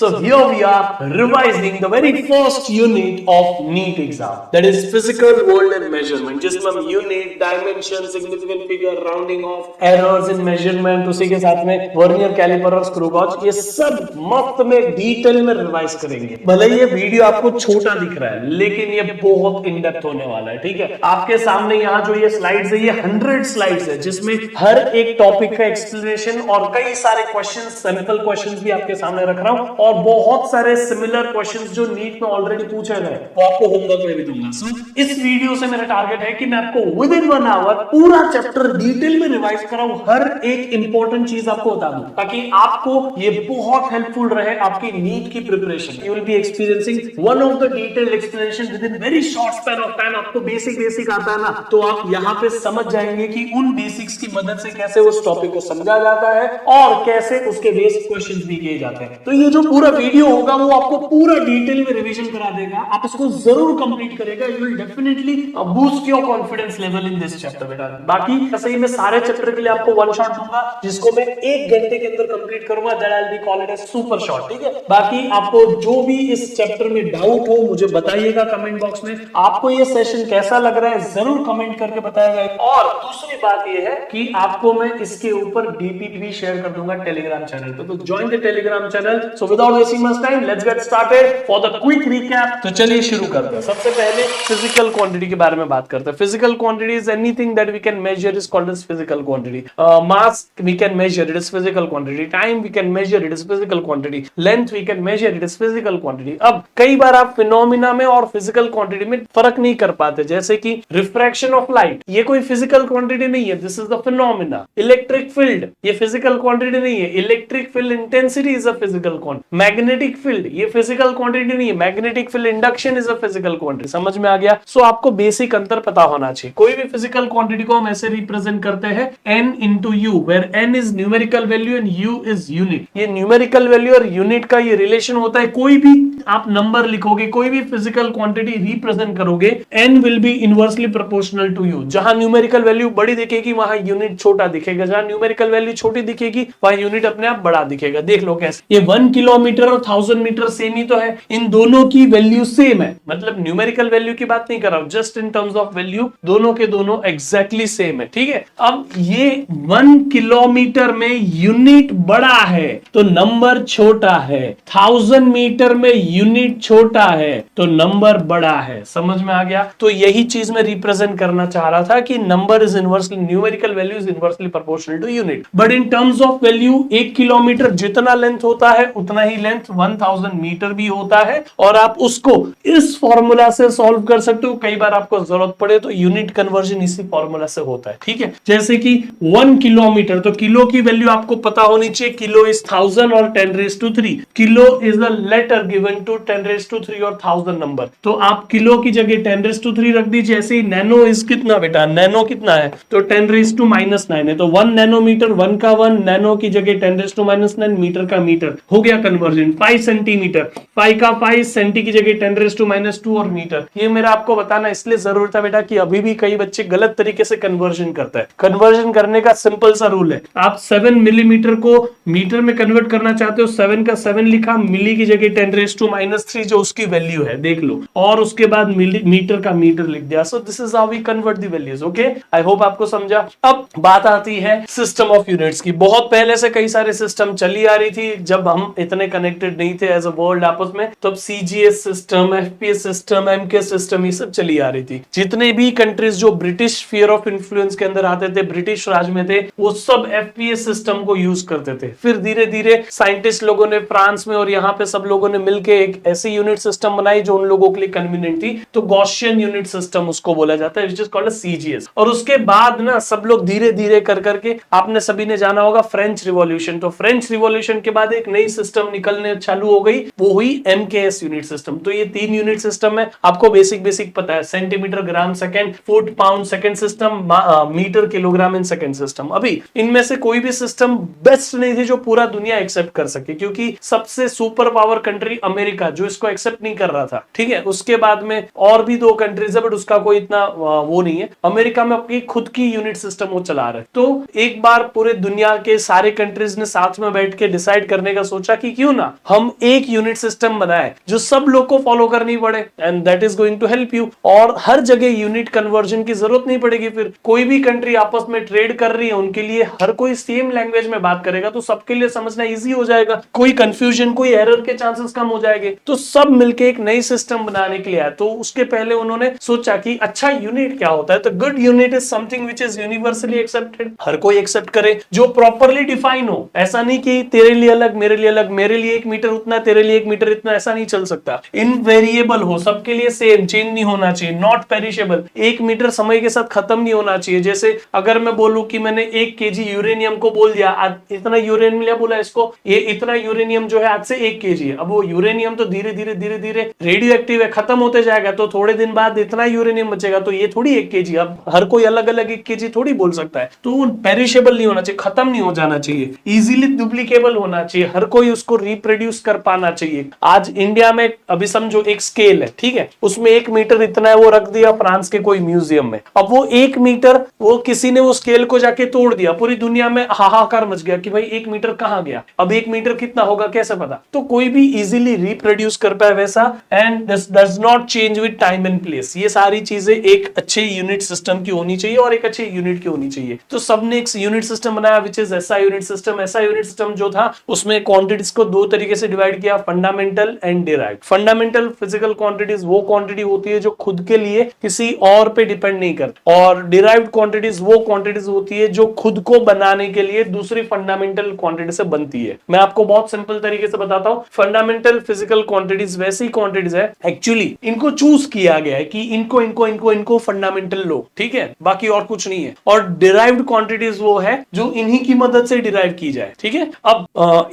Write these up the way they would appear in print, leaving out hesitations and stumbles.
So here we are revising the very first unit of NEET exam, that is physical world and measurement, जिसमें हम unit, dimension, significant figure, rounding off, errors in measurement, उसी के साथ में vernier caliper और screw gauge, ये सब मस्त में डिटेल में रिवाइज करेंगे। भले ये वीडियो आपको छोटा दिख रहा है लेकिन ये बहुत इन डेप्थ होने वाला है। ठीक है, आपके सामने यहाँ जो ये स्लाइड्स है, ये 100 स्लाइड्स है जिसमें हर एक टॉपिक का एक्सप्लेनेशन और कई सारे क्वेश्चन, सैंपल क्वेश्चन भी आपके सामने रख रहा हूं और बहुत सारे सिमिलर क्वेश्चंस जो नीट में ऑलरेडी पूछे गए वो आपको होमवर्क में भी दूंगा। सो इस वीडियो से मेरा टारगेट है कि मैं आपको विद इन 1 आवर पूरा चैप्टर डिटेल में रिवाइज कराऊं, हर एक इंपॉर्टेंट चीज आपको बता दूं ताकि आपको ये बहुत हेल्पफुल रहे आपकी नीट की preparation. You will B experiencing one of the detailed explanation with in very short span of time. आपको बेसिक आता है ना, तो आप यहाँ पे समझ जाएंगे कि उन बेसिक्स की मदद से कैसे उस टॉपिक को समझा जाता है और कैसे उसके बेसिक क्वेश्चंस भी किए जाते हैं। तो ये जो पूरा वीडियो होगा वो आपको पूरा डिटेल में रिवीजन करा देगा। आप इसको जरूर कंप्लीट करेगा, you will definitely boost your confidence level in this chapter बेटा। बाकी सही में सारे चैप्टर के लिए आपको वन शॉट दूंगा जिसको मैं 1 घंटे के अंदर कंप्लीट करूंगा, that I will be called it as super shot. ठीक है, बाकी आपको जो भी इस चैप्टर में डाउट हो मुझे बताइएगा कमेंट बॉक्स में। आपको ये सेशन कैसा लग रहा है जरूर कमेंट करके बताइएगा। और दूसरी बात ये है कि आपको मैं इसके ऊपर डीपीपी भी शेयर कर दूंगा टेलीग्राम चैनल पे, तो join the Telegram channel. So without wasting much time let's get started for the quick recap. तो चलिए शुरू करते हैं। सबसे पहले फिजिकल क्वांटिटी के बारे में बात करते हैं। Physical quantity is anything that we can measure is called as physical quantity. Mass we can measure it is physical quantity, time we can measure it is physical quantity, length we can measure it is physical quantity. अब कई बार आप phenomena में और physical quantity में फर्क नहीं कर पाते, जैसे कि रिफ्रैक्शन ऑफ लाइट, ये कोई फिजिकल क्वांटिटी नहीं है, this is the phenomena. Electric field, ये फिजिकल क्वांटिटी नहीं है, electric field intensity is a physical quantity. Magnetic field, ये फिजिकल क्वांटिटी नहीं है, magnetic field induction is a physical quantity. समझ में आ गया? सो आपको बेसिक अंतर पता होना चाहिए। कोई भी फिजिकल क्वांटिटी को हम ऐसे रिप्रेजेंट करते हैं n into u, where n is numerical value and u is unit। ये न्यूमेरिकल वैल्यू और यूनिट का ये रिलेशन होता है। कोई भी आप नंबर लिखोगे, कोई भी फिजिकल क्वांटिटी रिप्रेजेंट करोगे, n will be inversely proportional to u। जहां न्यूमेरिकल वैल्यू बड़ी दिखेगी वहां यूनिट छोटा दिखेगा, जहां न्यूमेरिकल वैल्यू छोटी दिखेगी वहां यूनिट अपने आप बड़ा दिखेगा। देख लो कैसे, ये 1 किलोमीटर और 1000 मीटर सेम ही तो है, इन दोनों की वैल्यू सेम है। मतलब न्यूमेरिकल वैल्यू की बात नहीं कर रहा हूं, just in terms of value दोनों के दोनों एग्जैक्टली सेम है। ठीक है, अब ये 1 किलोमीटर में यूनिट बड़ा है तो नंबर छोटा है, 1000 मीटर में यूनिट छोटा है तो नंबर बड़ा है। समझ में आ गया? तो यही चीज मैं रिप्रेजेंट करना चाह रहा था कि number is inversely, numerical value is inversely proportional to unit. But in terms of value 1 kilometre जितना लेंथ होता है उतना ही लेंथ 1000 मीटर भी होता है, और आप उसको इस फॉर्मूला से सॉल्व कर सकते हो। कई बार आपको जरूरत पड़े तो यूनिट कन्वर्जन इसी फॉर्मूला से होता है। ठीक है, जैसे कि 1 किलोमीटर, तो किलो की वैल्यू आपको पता होनी चाहिए, किलो इज 1000 और 10⁻3। Kilo is the letter given to 10⁻3 और 1000 नंबर, तो आप किलो की जगह 10⁻3 रख दीजिए। ऐसे ही नैनो इज कितना बेटा, नैनो कितना है तो 10⁻⁻9 है, तो 1 नैनोमीटर, 1 का 1 नैनो की जगह 10⁻⁻9, मीटर का मीटर हो गया कन्वर्जन। 5 सेंटीमीटर, 5 का 5 सेंटी की जगह 10⁻2 और मीटर। ये मेरा आपको बताना इसलिए जरूरत है बेटा कि अभी भी कई बच्चे गलत तरीके से कन्वर्जन करते हैं। कन्वर्जन करने का सिंपल सा रूल है, आप 7 मिलीमीटर को मीटर में कन्वर्ट करना चाहते हो, 7 का 7 लिखा, मिली की जगह 10⁻³ जो उसकी वैल्यू है देख लो, और उसके बाद मीटर का मीटर लिख दिया। So this is how we convert the values. Okay, I hope आपको समझा। अब बात आती है सिस्टम ऑफ यूनिट्स की। बहुत पहले से कई सारे सिस्टम चली आ रही थी, जब हम इतने कनेक्टेड नहीं थे एज अ वर्ल्ड आपस में, तब CGS system, FPS system, MK system, ये सब चली आ रही थी। जितने भी कंट्रीज जो ब्रिटिश स्फीयर ऑफ इन्फ्लुएंस के अंदर आते थे, ब्रिटिश राज में थे, वो सब एफपीएस सिस्टम को यूज करते थे। फिर धीरे धीरे साइंटिस्ट लोगों ने फ्रांस में और यहाँ पे सब लोगों ने मिलकर एक ऐसी यूनिट सिस्टम बनाई जो उन लोगों के लिए कन्वीनियंट थी, तो गॉसियन यूनिट सिस्टम उसको बोला जाता है, व्हिच इज कॉल्ड सीजीएस। और उसके बाद ना सब लोग धीरे धीरे कर करके, आपने सभी ने जाना होगा फ्रेंच रिवॉल्यूशन, तो फ्रेंच रिवॉल्यूशन के बाद एक नई सिस्टम निकलने चालू हो गई, वो हुई अभी MKS यूनिट सिस्टम। तो ये 3 यूनिट सिस्टम है, आपको बेसिक पता है, centimetre, gram, second, foot, pound, second system, metre, kilogram in second system. अभी इनमें से कोई भी सिस्टम बेस्ट नहीं थी जो पूरा दुनिया एक्सेप्ट कर सके, क्योंकि सबसे सुपर पावर कंट्री अमेरिका जो इसको एक्सेप्ट नहीं कर रहा था, ठीक है। उसके बाद में और भी 2 कंट्रीज है, बट उसका कोई इतना वो नहीं है। अमेरिका में अपनी खुद की यूनिट सिस्टम वो चला रहे। तो एक बार पूरे दुनिया के सारे कंट्रीज ने साथ में बैठ के डिसाइड करने का सोचा कि क्यों ना हम एक यूनिट सिस्टम बनाए जो सब लोग को फॉलो करनी पड़े, and that is going to help you. और हर जगह यूनिट कन्वर्जन की जरूरत नहीं पड़ेगी। फिर कोई भी कंट्री आपस में ट्रेड कर रही है, उनके लिए हर कोई सेम लैंग्वेज में बात करेगा, तो सबके लिए समझना इजी हो जाएगा, कोई कंफ्यूजन, कोई एरर के चांसेस कम हो जाएंगे। तो सब मिलके एक नई सिस्टम बनाने के लिए आए। तो उसके पहले उन्होंने सोचा कि अच्छा यूनिट क्या होता है। तो good unit is something which is universally accepted, हर कोई एक्सेप्ट करे, जो प्रॉपरली डिफाइन हो। ऐसा नहीं कि तेरे लिए अलग, मेरे लिए अलग, मेरे लिए 1 मीटर उतना, तेरे लिए 1 मीटर इतना, ऐसा नहीं चल सकता। इनवेरिएबल हो, सबके लिए सेम, चेंज नहीं होना चाहिए, नॉट पेरिशेबल। 1 मीटर समय के साथ खत्म नहीं होना चाहिए। जैसे अगर मैं बोलूं कि मैंने 1 केजी यूरेनियम को बोल दिया, आज इतना यूरेनियम बोला इसको, ये इतना यूरेनियम जो है आज से 1 केजी है। अब वो यूरेनियम तो धीरे धीरे रेडियो एक्टिव है, खत्म होते जाएगा, तो थोड़े दिन बाद इतना यूरेनियम बचेगा, तो ये थोड़ी 1 केजी। अब हर कोई अलग अलग 1 केजी थोड़ी बोल सकता है। तो पेरिशेबल नहीं होना चाहिए, खत्म नहीं हो जाना चाहिए, इजीली डुप्लीकेबल होना चाहिए, हर कोई उसको रिप्रोड्यूस कर पाना चाहिए। आज इंडिया में अभी समझो एक स्केल है, ठीक है, उसमें 1 मीटर इतना है, वो रख दिया फ्रांस के कोई म्यूजियम में। अब वो 1 मीटर वो किसी ने वो स्केल को जाके तोड़ दिया, पूरी दुनिया में हाहाकार मच गया कि भाई 1 मीटर कहां गया, अब 1 मीटर कितना होगा कैसे पता। तो कोई भी इजीली रिप्रोड्यूस कर पाए वैसा, and this does not change with time and place. ये सारी चीजें एक अच्छे यूनिट सिस्टम की होनी चाहिए और एक अच्छे यूनिट की होनी चाहिए। तो सबने एक यूनिट सिस्टम बनाया which is SI unit system. SI unit system जो था उसमें क्वांटिटीज को 2 तरीके से डिवाइड किया, fundamental and derived. Fundamental physical quantities वो क्वांटिटी होती है जो खुद के लिए किसी और पे डिपेंड नहीं करती, और डिराइव्ड क्वांटिटीज वो क्वांटिटीज होती है जो खुद को बनाने के लिए दूसरी फंडामेंटल क्वांटिटी से बनती है। मैं आपको बहुत सिंपल तरीके से बताता हूं। फंडामेंटल फिजिकल क्वांटिटीज वैसी क्वांटिटीज है, एक्चुअली इनको चूज किया गया है कि इनको इनको इनको इनको फंडामेंटल लो, ठीक है, बाकी और कुछ नहीं है। और डिराइव्ड क्वांटिटीज वो है जो इन्हीं की मदद से डिराइव की जाए, ठीक है। अब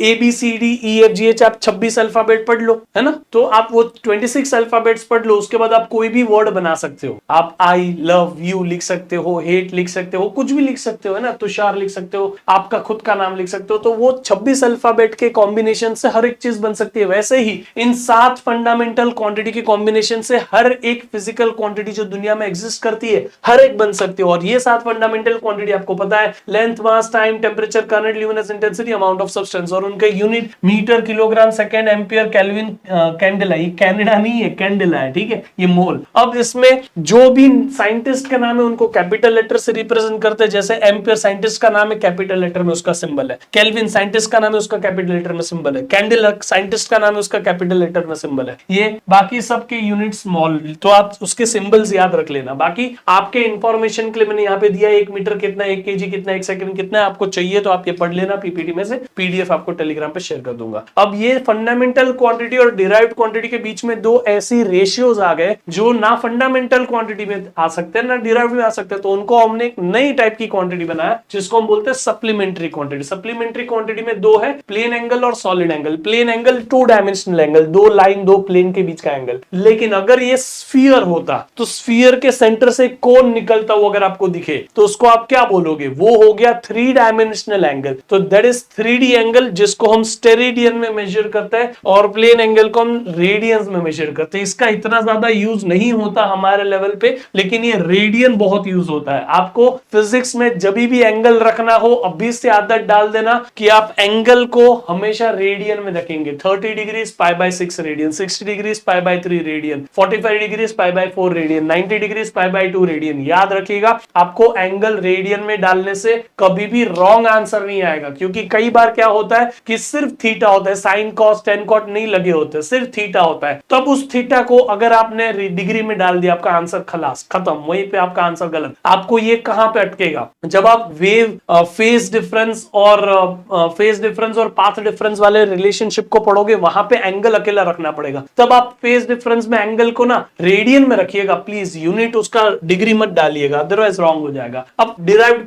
ABCDEFGH आप 26 अल्फाबेट पढ़ लो, है ना, तो आप वो 26 अल्फाबेट्स पढ़ लो, उसके बाद आप कोई भी वर्ड बना सकते हो। आप आई लव यू लिख सकते हो, हेट लिख सकते हो, कुछ भी लिख सकते हो, है ना, तुषार लिख सकते हो, आपका खुद का नाम लिख सकते हो। तो वो 26 अल्फाबेट के कॉम्बिनेशन से हर एक चीज बन सकती है। वैसे ही इन 7 फंडामेंटल क्वांटिटी के कॉम्बिनेशन से हर एक फिजिकल क्वांटिटी जो दुनिया में एग्जिस्ट करती है हर एक बन सकती है। और ये 7 फंडामेंटल क्वांटिटी आपको पता है, length, mass, time, temperature, current, luminous intensity, amount of substance, और उनका unit metre, kilogram, second, ampere, kelvin, candela. ये कैनेडा नहीं है, कैंडेला है, ठीक है, ये मोल। अब इसमें जो भी साइंटिस्ट का नाम है उनको कैपिटल लेटर से रिप्रेजेंट करते हैं। जैसे एम्पियर साइंटिस्ट का नाम है, कैपिटल लेटर में उसका सिंबल है। केल्विन साइंटिस्ट का नाम है, उसका कैपिटल लेटर में सिंबल है। कैंडेला साइंटिस्ट का नाम है, उसका कैपिटल लेटर में सिंबल है। ये बाकी सबके यूनिट स्मॉल, तो आप उसके सिंबल्स याद रख लेना। बाकी आपके इंफॉर्मेशन के लिए मैंने यहाँ पे दिया 1 मीटर कितना, 1 केजी कितना, 1 सेकंड कितना। आपको चाहिए तो आप ये पढ़ लेना पीपीटी में से, पीडीएफ आपको टेलीग्राम पे शेयर कर दूंगा। अब ये फंडामेंटल क्वांटिटी और डिराइव्ड क्वांटिटी के बीच में 2 ऐसी रेशियोज आ गए जो ना फंडामेंटल क्वांटिटी में आ सकते हैं ना डिराइव्ड में आ सकते हैं। तो उनको हमने एक नई टाइप की क्वांटिटी बनाया जिसको हम बोलते हैं सप्लीमेंट्री क्वांटिटी। सप्लीमेंट्री क्वांटिटी में 2 है, प्लेन एंगल और solid angle. Plane angle 2 dimensional angle, 2 line, 2 plane के बीच का एंगल। लेकिन अगर ये स्फीयर होता तो स्फीयर के सेंटर से कोन निकलता हुआ अगर आपको दिखे तो उसको आप क्या बोलोगे, वो हो गया 3 डायमेंशनल एंगल। तो दैट इज 3D एंगल जिसको हम स्टेरेडियन में मेजर करते हैं, और प्लेन एंगल को हम रेडियंस में मेजर करते हैं। इसका इतना ज्यादा यूज नहीं होता हमारे लेवल पे, लेकिन ये रेडियन बहुत यूज होता है। आपको फिजिक्स में जब भी एंगल रखना हो अभी से आदत डाल देना कि आप एंगल को हमेशा रेडियन में रखेंगे। 30 degree π/6 radian, 60 degree π/3 radian, 45 degree π/4 radian, 90 degree π/2 radian. याद रखिएगा, आपको एंगल रेडियन में डालने से कभी भी रॉन्ग आंसर नहीं आएगा, क्योंकि कई बार क्या होता है कि सिर्फ थीटा होता है, साइन कॉस टेन कॉट नहीं लगे होते, सिर्फ थीटा होता है। तब उस थीटा को अगर आपने डिग्री में डाल दिया, आपका आंसर खलास, खत्म, वहीं पे आपका आंसर गलत। आपको ये कहां पे अटकेगा, जब आप वेव फेज डिफरेंस और पाथ डिफरेंस वाले रिलेशनशिप को पढ़ोगे, वहां पे एंगल अकेला रखना पड़ेगा। तब आप फेज डिफरेंस में एंगल को ना रेडियन में रखिएगा प्लीज, यूनिट उसका डिग्री मत डालिएगा, अदरवाइज रॉन्ग हो जाएगा। अब डिराइव्ड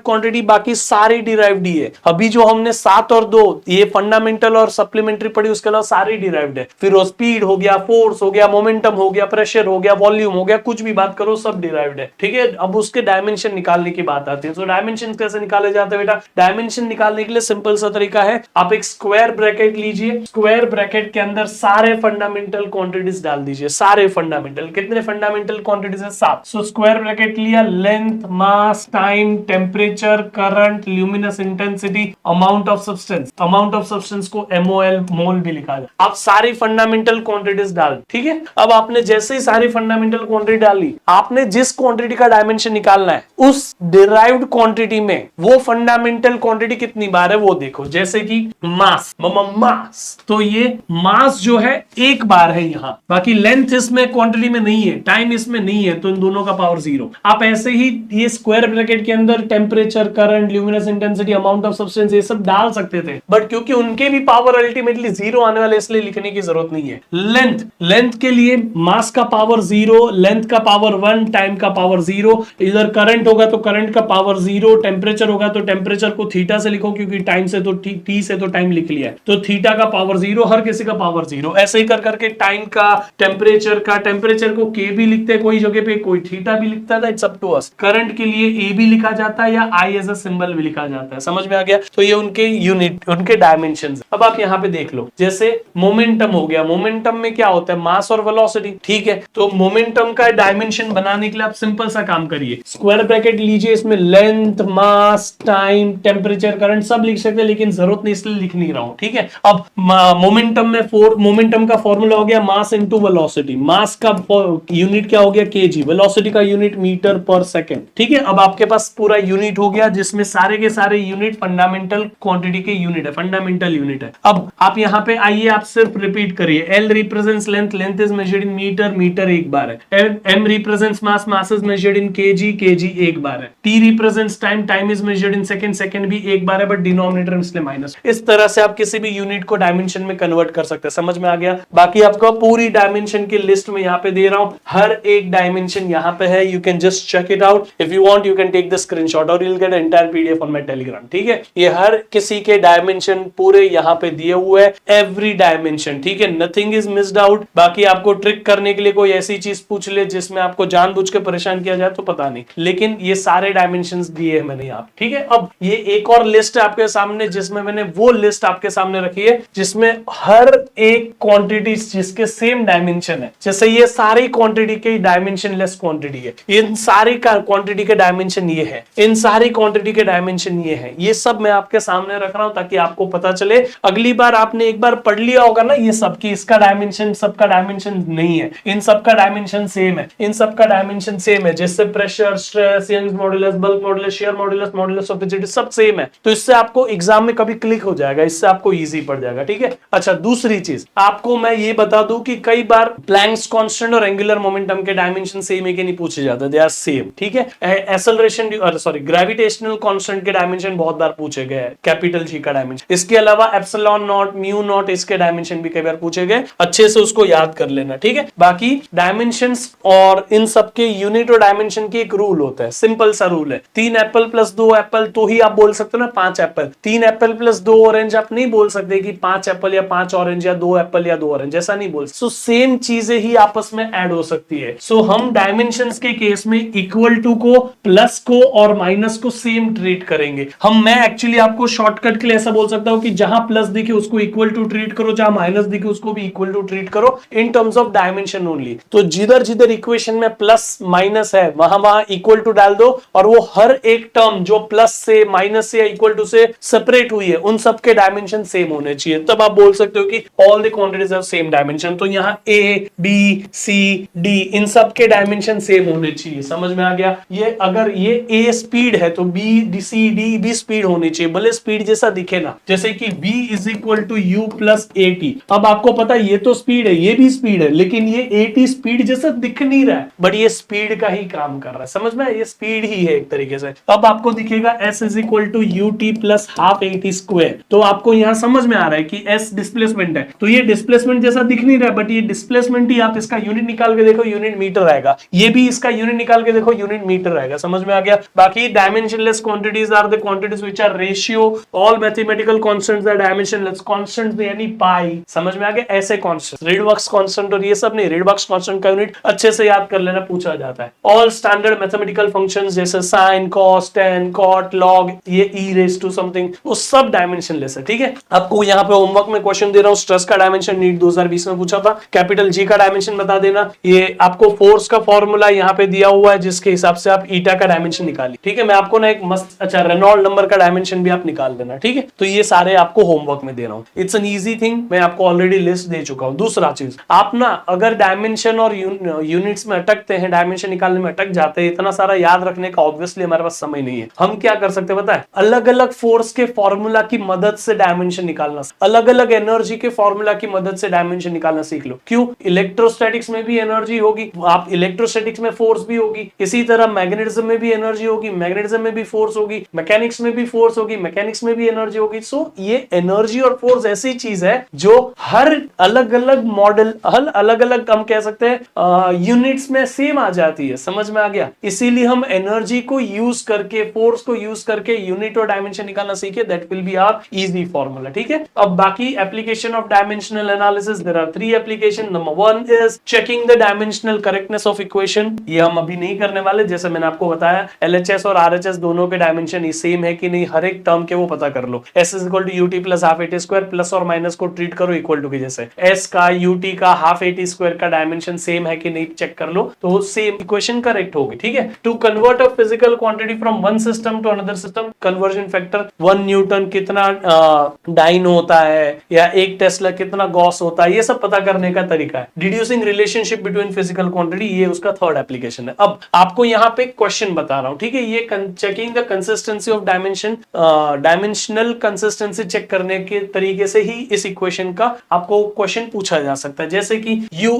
क्वांटिटी बाकी सारी डिराइव्ड ही है। अभी जो हमने 7 और 2 ये फंडामेंटल और सप्लीमेंट्री पढ़ी, उसके उसके अलावा सारी डिराइव्ड है। फिर वो स्पीड हो गया, फोर्स हो गया, मोमेंटम हो गया, प्रेशर हो गया, वॉल्यूम हो गया, कुछ भी बात करो सब डिराइव्ड है। ठीक है, अब उसके डायमेंशन निकालने की बात आती है। तो डायमेंशन कैसे निकाले जाते हैं बेटा? डायमेंशन निकालने के लिए सिंपल सा तरीका है, आप एक स्क्वायर ब्रैकेट लीजिए, स्क्वायर ब्रैकेट के अंदर सारे फंडामेंटल क्वांटिटीज डाल दीजिए, सारे फंडामेंटल। कितने फंडामेंटल क्वांटिटीज है? 7। सो स्क्वायर ब्रैकेट लिया, length, mass, time, temperature, current, luminous intensity, amount of substance. Amount of substance को MOL मोल भी लिखा जाए। आप सारी फंडामेंटल क्वांटिटीज डाल, ठीक है। अब आपने जैसे ही सारी फंडामेंटल क्वांटिटी डाली, आपने जिस क्वांटिटी का डायमेंशन निकालना है उस डिराइव्ड क्वांटिटी में वो फंडामेंटल क्वांटिटी कितनी बार है वो देखो। जैसे कि मास, मास, तो ये मास जो है एक बार है यहाँ, बाकी लेंथ इसमें क्वांटिटी में नहीं है, टाइम इसमें नहीं है, तो इन दोनों का पावर 0। आप ऐसे ही ये स्क्वायर ब्रैकेट के अंदर temperature, current, luminous intensity, amount of substance ये सब डाल सकते थे, बट क्योंकि उनके भी पावर अल्टीमेटली 0 आने वाले, इसलिए लिखने की जरूरत नहीं है। लेंथ के लिए मास का पावर 0, लेंथ का पावर 1, टाइम का पावर 0। इधर करंट होगा तो करंट का पावर 0, टेम्परेचर होगा तो टेम्परेचर को थीटा से लिखो, क्योंकि टाइम से तो टी से तो टाइम लिख लिया है, तो थीटा का पावर 0, हर किसी का पावर 0। ऐसे ही कर करके टाइम का, टेम्परेचर को के भी लिखते हैं कोई जगह पे, कोई थीटा भी लिखता है, it's up to us. Current के लिए ए भी लिखा जाता है या आई एज अ सिंबल भी लिखा जाता है। समझ में आ गया? तो ये उनके यूनिट, उनके डायमेंशन। अब आप यहाँ पे देख लो, जैसे मोमेंटम हो गया, मोमेंटम में क्या होता है? मास और वेलोसिटी, ठीक है। तो मोमेंटम का डायमेंशन बनाने के लिए आप सिंपल सा काम करिए, स्क्वायर ब्रैकेट लीजिए, इसमें length, mass, time, temperature, current सब लिख सकते हैं, लेकिन जरूरत नहीं इसलिए लिख नहीं रहा हूं, ठीक है। अब मोमेंटम में मोमेंटम का फॉर्मूला हो गया मास इनटू वेलोसिटी। मास का यूनिट क्या हो गया? केजी। वेलोसिटी का यूनिट मीटर पर सेकंड, ठीक है। अब आपके पास पूरा यूनिट हो गया, जिसमें सारे के सारे यूनिट फंडामेंटल क्वांटिटी के यूनिट है, फंडामेंटल यूनिट है। अब आप यहां पे आइए, आप सिर्फ रिपीट करिए, L represents length, length is measured in metre, metre एक बार है। M represents mass, mass is measured in KG, KG एक बार है। T represents time, time is measured in second, second भी एक बार है, बट डिनोमिनेटर इसलिए माइनस। इस तरह से आप किसी भी यूनिट को डायमेंशन में कन्वर्ट कर सकते हैं। समझ में आ गया? बाकी आपको पूरी डायमेंशन की लिस्ट में यहाँ पे दे रहा हूं, हर एक डायमेंशन यहाँ पे है। You can just check it out, if you want you can take the screenshot और you will get entire PDF on my Telegram, ठीक है। ये हर किसी के डायमेंशन पूरे यहाँ पे दिए हुए हैं, एवरी डायमेंशन, ठीक है, नथिंग इज मिस्ड आउट। बाकी आपको ट्रिक करने के लिए कोई ऐसी चीज पूछ ले जिसमें आपको जानबूझ के परेशान किया जाए तो पता नहीं, लेकिन ये सारे डायमेंशंस दिए हैं मैंने यहाँ, ठीक है। अब ये एक और लिस्ट है आपके सामने, जिसमें मैंने वो लिस्ट आपके सामने रखी है जिसमें हर एक क्वांटिटी जिसके सेम डायमेंशन है। जैसे ये सारी क्वांटिटी के डायमेंशन लेस क्वांटिटी है, इन सारी क्वांटिटी के डायमेंशन ये है, इन सारी क्वांटिटी के डायमेंशन ये है। ये सब मैं आपके सामने रख रहा हूं ताकि आपको पता चले। अगली बार आपने एक बार पढ़ लिया होगा ना ये सब की, इसका डायमेंशन सबका डायमेंशन नहीं है, इन सबका डायमेंशन सेम है, इन सबका डायमेंशन सेम है। जैसे pressure, stress, Young's modulus, bulk modulus, shear modulus, modulus of rigidity सब सेम है। तो इससे आपको एग्जाम में कभी क्लिक हो जाएगा, इससे आपको इजी पड़ जाएगा, ठीक है। अच्छा, दूसरी चीज आपको मैं ये बता दूं कि कई बार प्लैंक्स कांस्टेंट और एंगुलर मोमेंटम के डायमेंशन सेम है कि नहीं पूछे जाते, दे आर सेम, ठीक है। एक्सेलरेशन सॉरी ग्रेविटेशनल कांस्टेंट के डायमेंशन बहुत बार पूछे गए, कैपिटल जी का डायमेंशन। इसके अलावा एप्सिलॉन नॉट, म्यू नॉट, इसके डायमेंशन भी कई बार पूछे गए, अच्छे से उसको याद कर लेना, ठीक है। बाकी डायमेंशंस और इन सब के यूनिट और डायमेंशन की एक रूल होता है, सिंपल सा रूल है, 3 एप्पल प्लस 2 एप्पल तो ही आप बोल सकते हो ना 5 एप्पल। 3 एप्पल प्लस 2 ऑरेंज आप नहीं बोल सकते कि 5 एप्पल या 5 ऑरेंज या 2 एप्पल या 2 ऑरेंज, ऐसा नहीं बोल सकते। सो सेम चीजें ही आपस में ऐड हो सकती है। सो हम डायमेंशंस के केस में इक्वल टू को, प्लस को और माइनस को सेम ट्रीट करेंगे। मैं एक्चुअली आपको शॉर्टकट के लिए ऐसा बोल सकता हूं कि जहां प्लस दिखे उसको इक्वल टू ट्रीट करो, जहां माइनस दिखे उसको भी इक्वल टू ट्रीट करो, इन टर्म्स ऑफ डायमेंशन ओनली। तो जिधर जिधर इक्वेशन में प्लस माइनस है वहां वहां इक्वल टू डाल दो, और वो हर एक टर्म जो प्लस से, माइनस से या इक्वल टू से सेपरेट हुई है उन सबके डायमेंशन सेम होने चाहिए, तब आप बोल सकते हो कि all the quantities have same dimension. तो यहाँ ए, बी, सी, डी इन सब के डायमेंशन सेम होने चाहिए। समझ में आ गया? ये अगर ये ए स्पीड है तो बी, डी, सी, डी भी स्पीड होनी चाहिए, भले स्पीड जैसा दिखे ना, जैसे कि v is equal to U plus at। अब आपको पता है ये तो स्पीड है, ये भी स्पीड है, लेकिन ये at स्पीड जैसा दिख नहीं रहा है, बट ये स्पीड का ही काम कर रहा है। समझ में? ये स्पीड ही है एक तरीके से। अब आपको दिखेगा s is equal to ut plus half at square. तो आपको यहां समझ में आ रहा है कि s डिस्प्लेसमेंट है, तो ये डिस्प्लेसमेंट जैसा दिख नहीं रहा है, बट ये डिस्प्लेसमेंट ही, आप इसका यूनिट निकाल के देखो यूनिट मीटर आएगा, ये भी इसका यूनिट निकाल के देखो यूनिट मीटर आएगा। समझ में आ गया? बाकी dimensionless quantities are the quantities which are ratio, all mathematical constants are dimensionless constants, they यानी पाई, समझ में आ गया। ऐसे कॉन्स्टेंट, रिडबक्स कांस्टेंट और ये सब नहीं, रिडबक्स कांस्टेंट का यूनिट अच्छे से याद कर लेना, पूछा जाता है। ऑल स्टैंडर्ड मैथमेटिकल फंक्शंस जैसे sine, cos, tan, cot, log, ये ई रेज टू समथिंग, वो सब डायमेंशनलेस है, ठीक है। आपको यहाँ पे होमवर्क में क्वेश्चन दे रहा हूँ, स्ट्रेस का डायमेंशन नीट 2020 में पूछा था, कैपिटल जी का डायमेंशन बता देना। ये आपको फोर्स का फॉर्मूला यहाँ पे दिया हुआ है, जिसके हिसाब से आप ईटा का डायमेंशन निकालिए, ठीक है। मैं आपको ना एक मस्त अच्छा रेनॉल्ड नंबर का डायमेंशन भी आप निकाल देना, ठीक है। तो ये सारे आपको होमवर्क में दे रहा हूँ, इट्स एन इजी थिंग, मैं आपको ऑलरेडी लिस्ट दे चुका हूँ। दूसरा चीज, आप ना अगर डायमेंशन और यूनिट्स में अटकते हैं, डायमेंशन निकालने में अटक जाते हैं, इतना सारा याद रखने का ऑब्वियसली हमारे पास समय नहीं है। हम क्या कर सकते हैं पता है, अलग अलग फोर्स के फॉर्मूला की मदद से डायमेंशन निकालना, अलग अलग एनर्जी के फॉर्मूला की मदद से डायमेंशन निकालना सीख लो। क्यों? इलेक्ट्रोस्टैटिक्स में भी एनर्जी होगी, आप इलेक्ट्रोस्टैटिक्स में फोर्स भी होगी, इसी तरह मैग्नेटिज्म में भी एनर्जी होगी, मैग्नेटिज्म में भी फोर्स होगी, मैकेनिक्स में भी फोर्स होगी, मैकेनिक्स में भी एनर्जी होगी। सो ये एनर्जी और फोर्स ऐसी चीज है जो हर अलग अलग मॉडल, हर अलग अलग हम कह सकते हैं यूनिट्स में सेम आ जाती है, समझ में आ गया। इसीलिए हम एनर्जी को यूज करके, फोर्स को यूज करके यूनिट और डायमेंशन निकालना सीखे, that will be our easy formula, ठीक है। अब बाकी application of dimensional analysis, there are 3 application. Number 1 is checking the dimensional correctness of equation, ये हम अभी नहीं करने वाले, जैसे मैंने आपको बताया एलएचएस और आरएचएस दोनों के डायमेंशन सेम है कि नहीं, हर एक टर्म के वो पता कर लो। S is equal to ut plus half at square, plus और माइनस को ट्रीट करो इक्वल टू के जैसे, एस का यूटी का हाफ एटी स्क्वायर का डायमेंशन सेम है कि नहीं चेक कर लो, तो सेम इक्वेशन करेक्ट होगी, ठीक है। To convert a physical quantity from one system to another system, conversion factor 1 newton कितना डाइन होता है, या 1 टेस्ला कितना गॉस होता है, ये सब पता करने का तरीका है। डिड्यूसिंग रिलेशनशिप बिटवीन फिजिकल क्वांटिटी, ये उसका थर्ड एप्लीकेशन है। अब आपको यहाँ पे क्वेश्चन बता रहा हूं, ठीक है। ये checking the consistency of dimension, dimensional consistency check करने के तरीके से ही इस इक्वेशन का आपको क्वेश्चन पूछा जा सकता है, जैसे कि u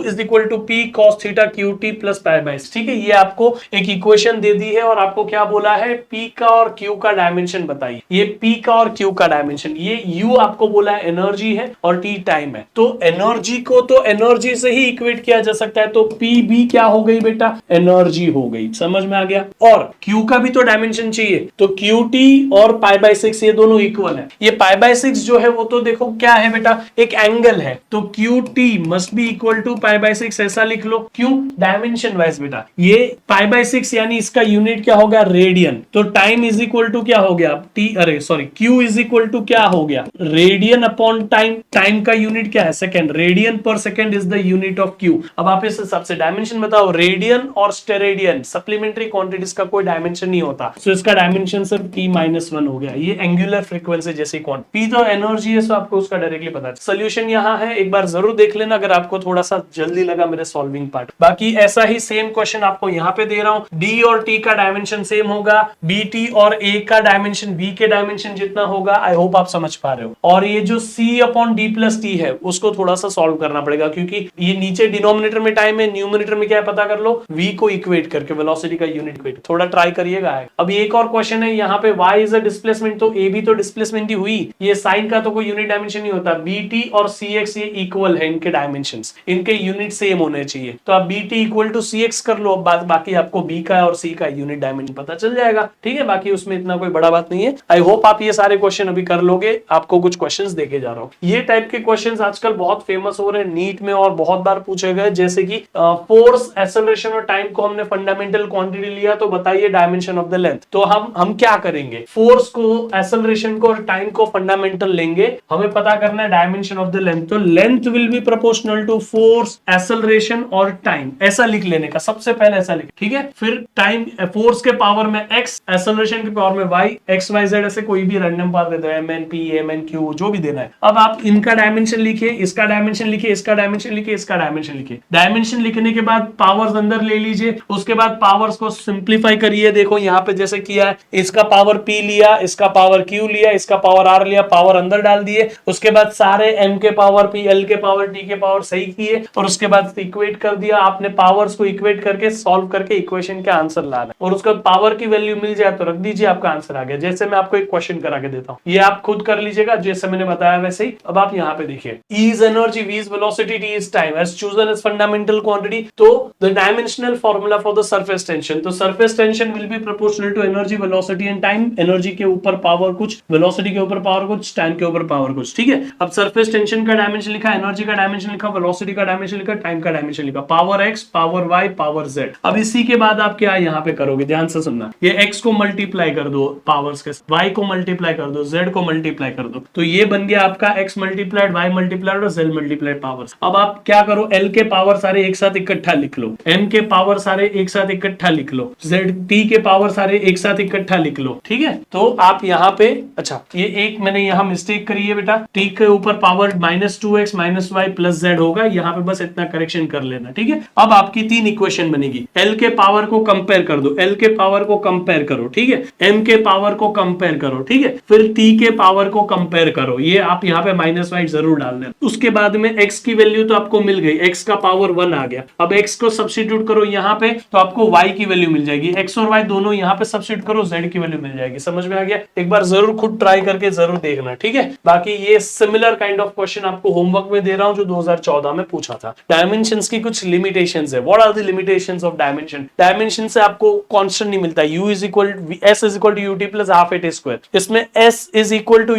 is equal to p cos theta qt plus pi by s, ठीक है। ये आपको एक इक्वेशन दे दी है और आपको क्या बोला है, p का और q का डायमेंशन बताइए। ये p का और q का डायमेंशन, ये u आपको बोला है एनर्जी है और t टाइम है, तो एनर्जी को तो एनर्जी से ही इक्वेट किया जा सकता है, तो p भी क्या हो गई बेटा, एनर्जी हो गई, समझ में आ गया। और q का भी तो डायमेंशन चाहिए, तो qt और pi by 6 ये दोनों इक्वल है। ये pi by 6 जो है वो तो देखो क्या है बेटा, एक एंगल है, तो QT must be equal to pi by 6, ऐसा लिख लो। क्यों? डायमेंशन वाइज बेटा, ये पाई बाय 6 यानी इसका यूनिट क्या हो गया, रेडियन, तो टाइम इज इक्वल टू क्या हो गया, टी, अरे sorry, Q is equal to क्या हो गया, रेडियन अपॉन टाइम, टाइम का यूनिट क्या है, सेकंड, रेडियन पर second is the unit of Q। अब आप इस हिसाब से डायमेंशन बताओ, रेडियन और स्टेरेडियन सप्लीमेंट्री क्वांटिटीज का कोई डायमेंशन नहीं होता, सो इसका डायमेंशन सिर्फ P-1 हो गया। ये एंगुलर फ्रीक्वेंसी जैसी क्वांटिटी, P तो एनर्जी है, सो आपको उसका डायरेक्टली पता है। सोल्यूशन यहाँ है, एक बार जरूर देख लेना अगर आपको थोड़ा सा जल्दी लगा मेरे सॉल्विंग पार्ट। बाकी ऐसा ही सेम क्वेश्चन आपको यहाँ पे दे रहा हूं, डी और टी का डायमेंशन सेम होगा, बी टी और ए का डायमेंशन बी के डायमेंशन जितना होगा। आई होप आप समझ पा रहे हो। और ये जो सी अपॉन डी प्लस टी है उसको थोड़ा सा सॉल्व करना पड़ेगा, क्योंकि ये नीचे डिनोमिनेटर में टाइम है, न्यूमरेटर में क्या है पता कर लो, v को इक्वेट करके वेलोसिटी का यूनिट इक्वेट, थोड़ा ट्राई करिएगा। अब एक और क्वेश्चन है यहाँ पे, y इज अ डिस्प्लेसमेंट, तो a भी तो डिस्प्लेसमेंट ही हुई, ये साइन का तो कोई यूनिट डायमेंशन नहीं होता, bt और cx ये इक्वल है, इनके डायमेंशंस, इनके यूनिट सेम होने चाहिए, तो आप bt इक्वल टू cx कर लो, अब बाकी आपको b का और c का यूनिट डायमेंशन पता चल जाएगा, ठीक है। बाकी उसमें इतना कोई बड़ा बात नहीं है। आई होप आप ये सारे क्वेश्चन अभी कर लोगे, आपको कुछ क्वेश्चंस देके जा रहा हूँ। ये टाइप के क्वेश्चंस आजकल बहुत फेमस हो रहे हैं नीट में और बहुत बार पूछे गए, जैसे कि फोर्स, एक्सेलरेशन और टाइम को हमने फंडामेंटल क्वांटिटी लिया, तो बताइए डायमेंशन ऑफ द लेंथ। तो हम क्या करेंगे, फोर्स को, एक्सेलरेशन को और टाइम को फंडामेंटल लेंगे, हमें पता करना है डायमेंशन ऑफ द लेंथ, तो length will be proportional to force, acceleration और टाइम, ऐसा लिख लेने का, सबसे पहले ऐसा लिख, ठीक है। फिर टाइम, फोर्स के पावर में x, एक्सेलरेशन के पावर में y, x y z ऐसे कोई भी रैंडम पावर दे दो, mn p mn q जो भी देना है। अब आप इनका डायमेंशन लिखिए, इसका डायमेंशन लिखिए, इसका डायमेंशन लिखिए, इसका डायमेंशन लिखिए। डायमेंशन लिखने के बाद पावर्स अंदर ले लीजिए, उसके बाद पावर्स को सिंप्लीफाई करिए। देखो यहाँ पे जैसे किया है, इसका पावर p लिया, इसका पावर q लिया, इसका पावर r लिया, पावर अंदर डाल दिए, उसके बाद सारे m के पावर p, l के पावर t के पावर सही किए, और उसके बाद इक्वेट कर दिया। आपने पावर्स को इक्वेट करके सॉल्व करके इक्वेशन का आंसर लाना, और उसका पावर की वैल्यू मिल जाए तो रख दीजिए, आपका आंसर आ गया। जैसे मैं आपको एक क्वेश्चन करा के देता हूँ, ये आप खुद कर लीजिएगा जैसे मैंने बताया वैसे ही। अब आप यहाँ पे देखिए, E is energy, V is velocity, T is time, as chosen as fundamental quantity, तो the dimensional formula for the surface tension, तो surface tension will be proportional to energy, velocity and time। Energy के ऊपर power कुछ, velocity के ऊपर power कुछ, time के ऊपर ओवर पावर कुछ, ठीक है। अब सरफेस टेंशन का डायमेंशन लिखा, एनर्जी का डायमेंशन लिखा, वेलोसिटी का डायमेंशन लिखा, टाइम का डायमेंशन लिखा, power X, power Y, power Z. अब इसी के बाद आप क्या यहाँ पे करोगे, ध्यान से सुनना, ये एक्स को मल्टीप्लाई कर दो पावर्स के, वाई को मल्टीप्लाई कर दो, जेड को मल्टीप्लाई कर दो, तो ये बन गया आपका एक्स मल्टीप्लाइड वाई मल्टीप्लाइड और जेड मल्टीप्लाइड पावर्स। अब आप क्या करो, एल के पावर सारे एक साथ इकट्ठा लिख लो, एम के पावर सारे एक साथ इकट्ठा लिख लो, जेड टी के पावर सारे एक साथ इकट्ठा लिख लो, ठीक है। तो आप यहाँ पे, अच्छा ये एक मैंने यहाँ मिस्टेक करी है बेटा, टी के ऊपर पावर -2x - y + z होगा, यहाँ पे बस इतना करेक्शन कर लेना, ठीक है। अब आपकी 3 इक्वेशन बनेगी, एल के पावर को कंपेयर कर दो, एल के पावर को कंपेयर करो, ठीक है, एम के पावर को कंपेयर करो, ठीक है, फिर टी के पावर को कंपेयर करो, ये आप यहाँ पे -y जरूर डाल देना। उसके बाद में x की वैल्यू तो आपको मिल गई, x का पावर 1 आ गया, अब x को सब्स्टिट्यूट करो यहाँ पे तो आपको y की वैल्यू मिल जाएगी, x और y दोनों यहाँ पे सब्स्टिट्यूट करो, z की वैल्यू मिल जाएगी। समझ में आ गया? एक बार जरूर खुद ट्राई करके जरूर देखना, ठीक है। बाकी ये सिमिलर काइंड ऑफ क्वेश्चन आपको होमवर्क में दे रहा हूं जो 2014 में पूछा था। डायमेंशंस की कुछ लिमिटेशंस है। What are the limitations of dimension? Dimension से आपको कांस्टेंट नहीं मिलता, u = s = ut + ½ at²। इसमें s =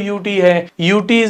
ut है, ut =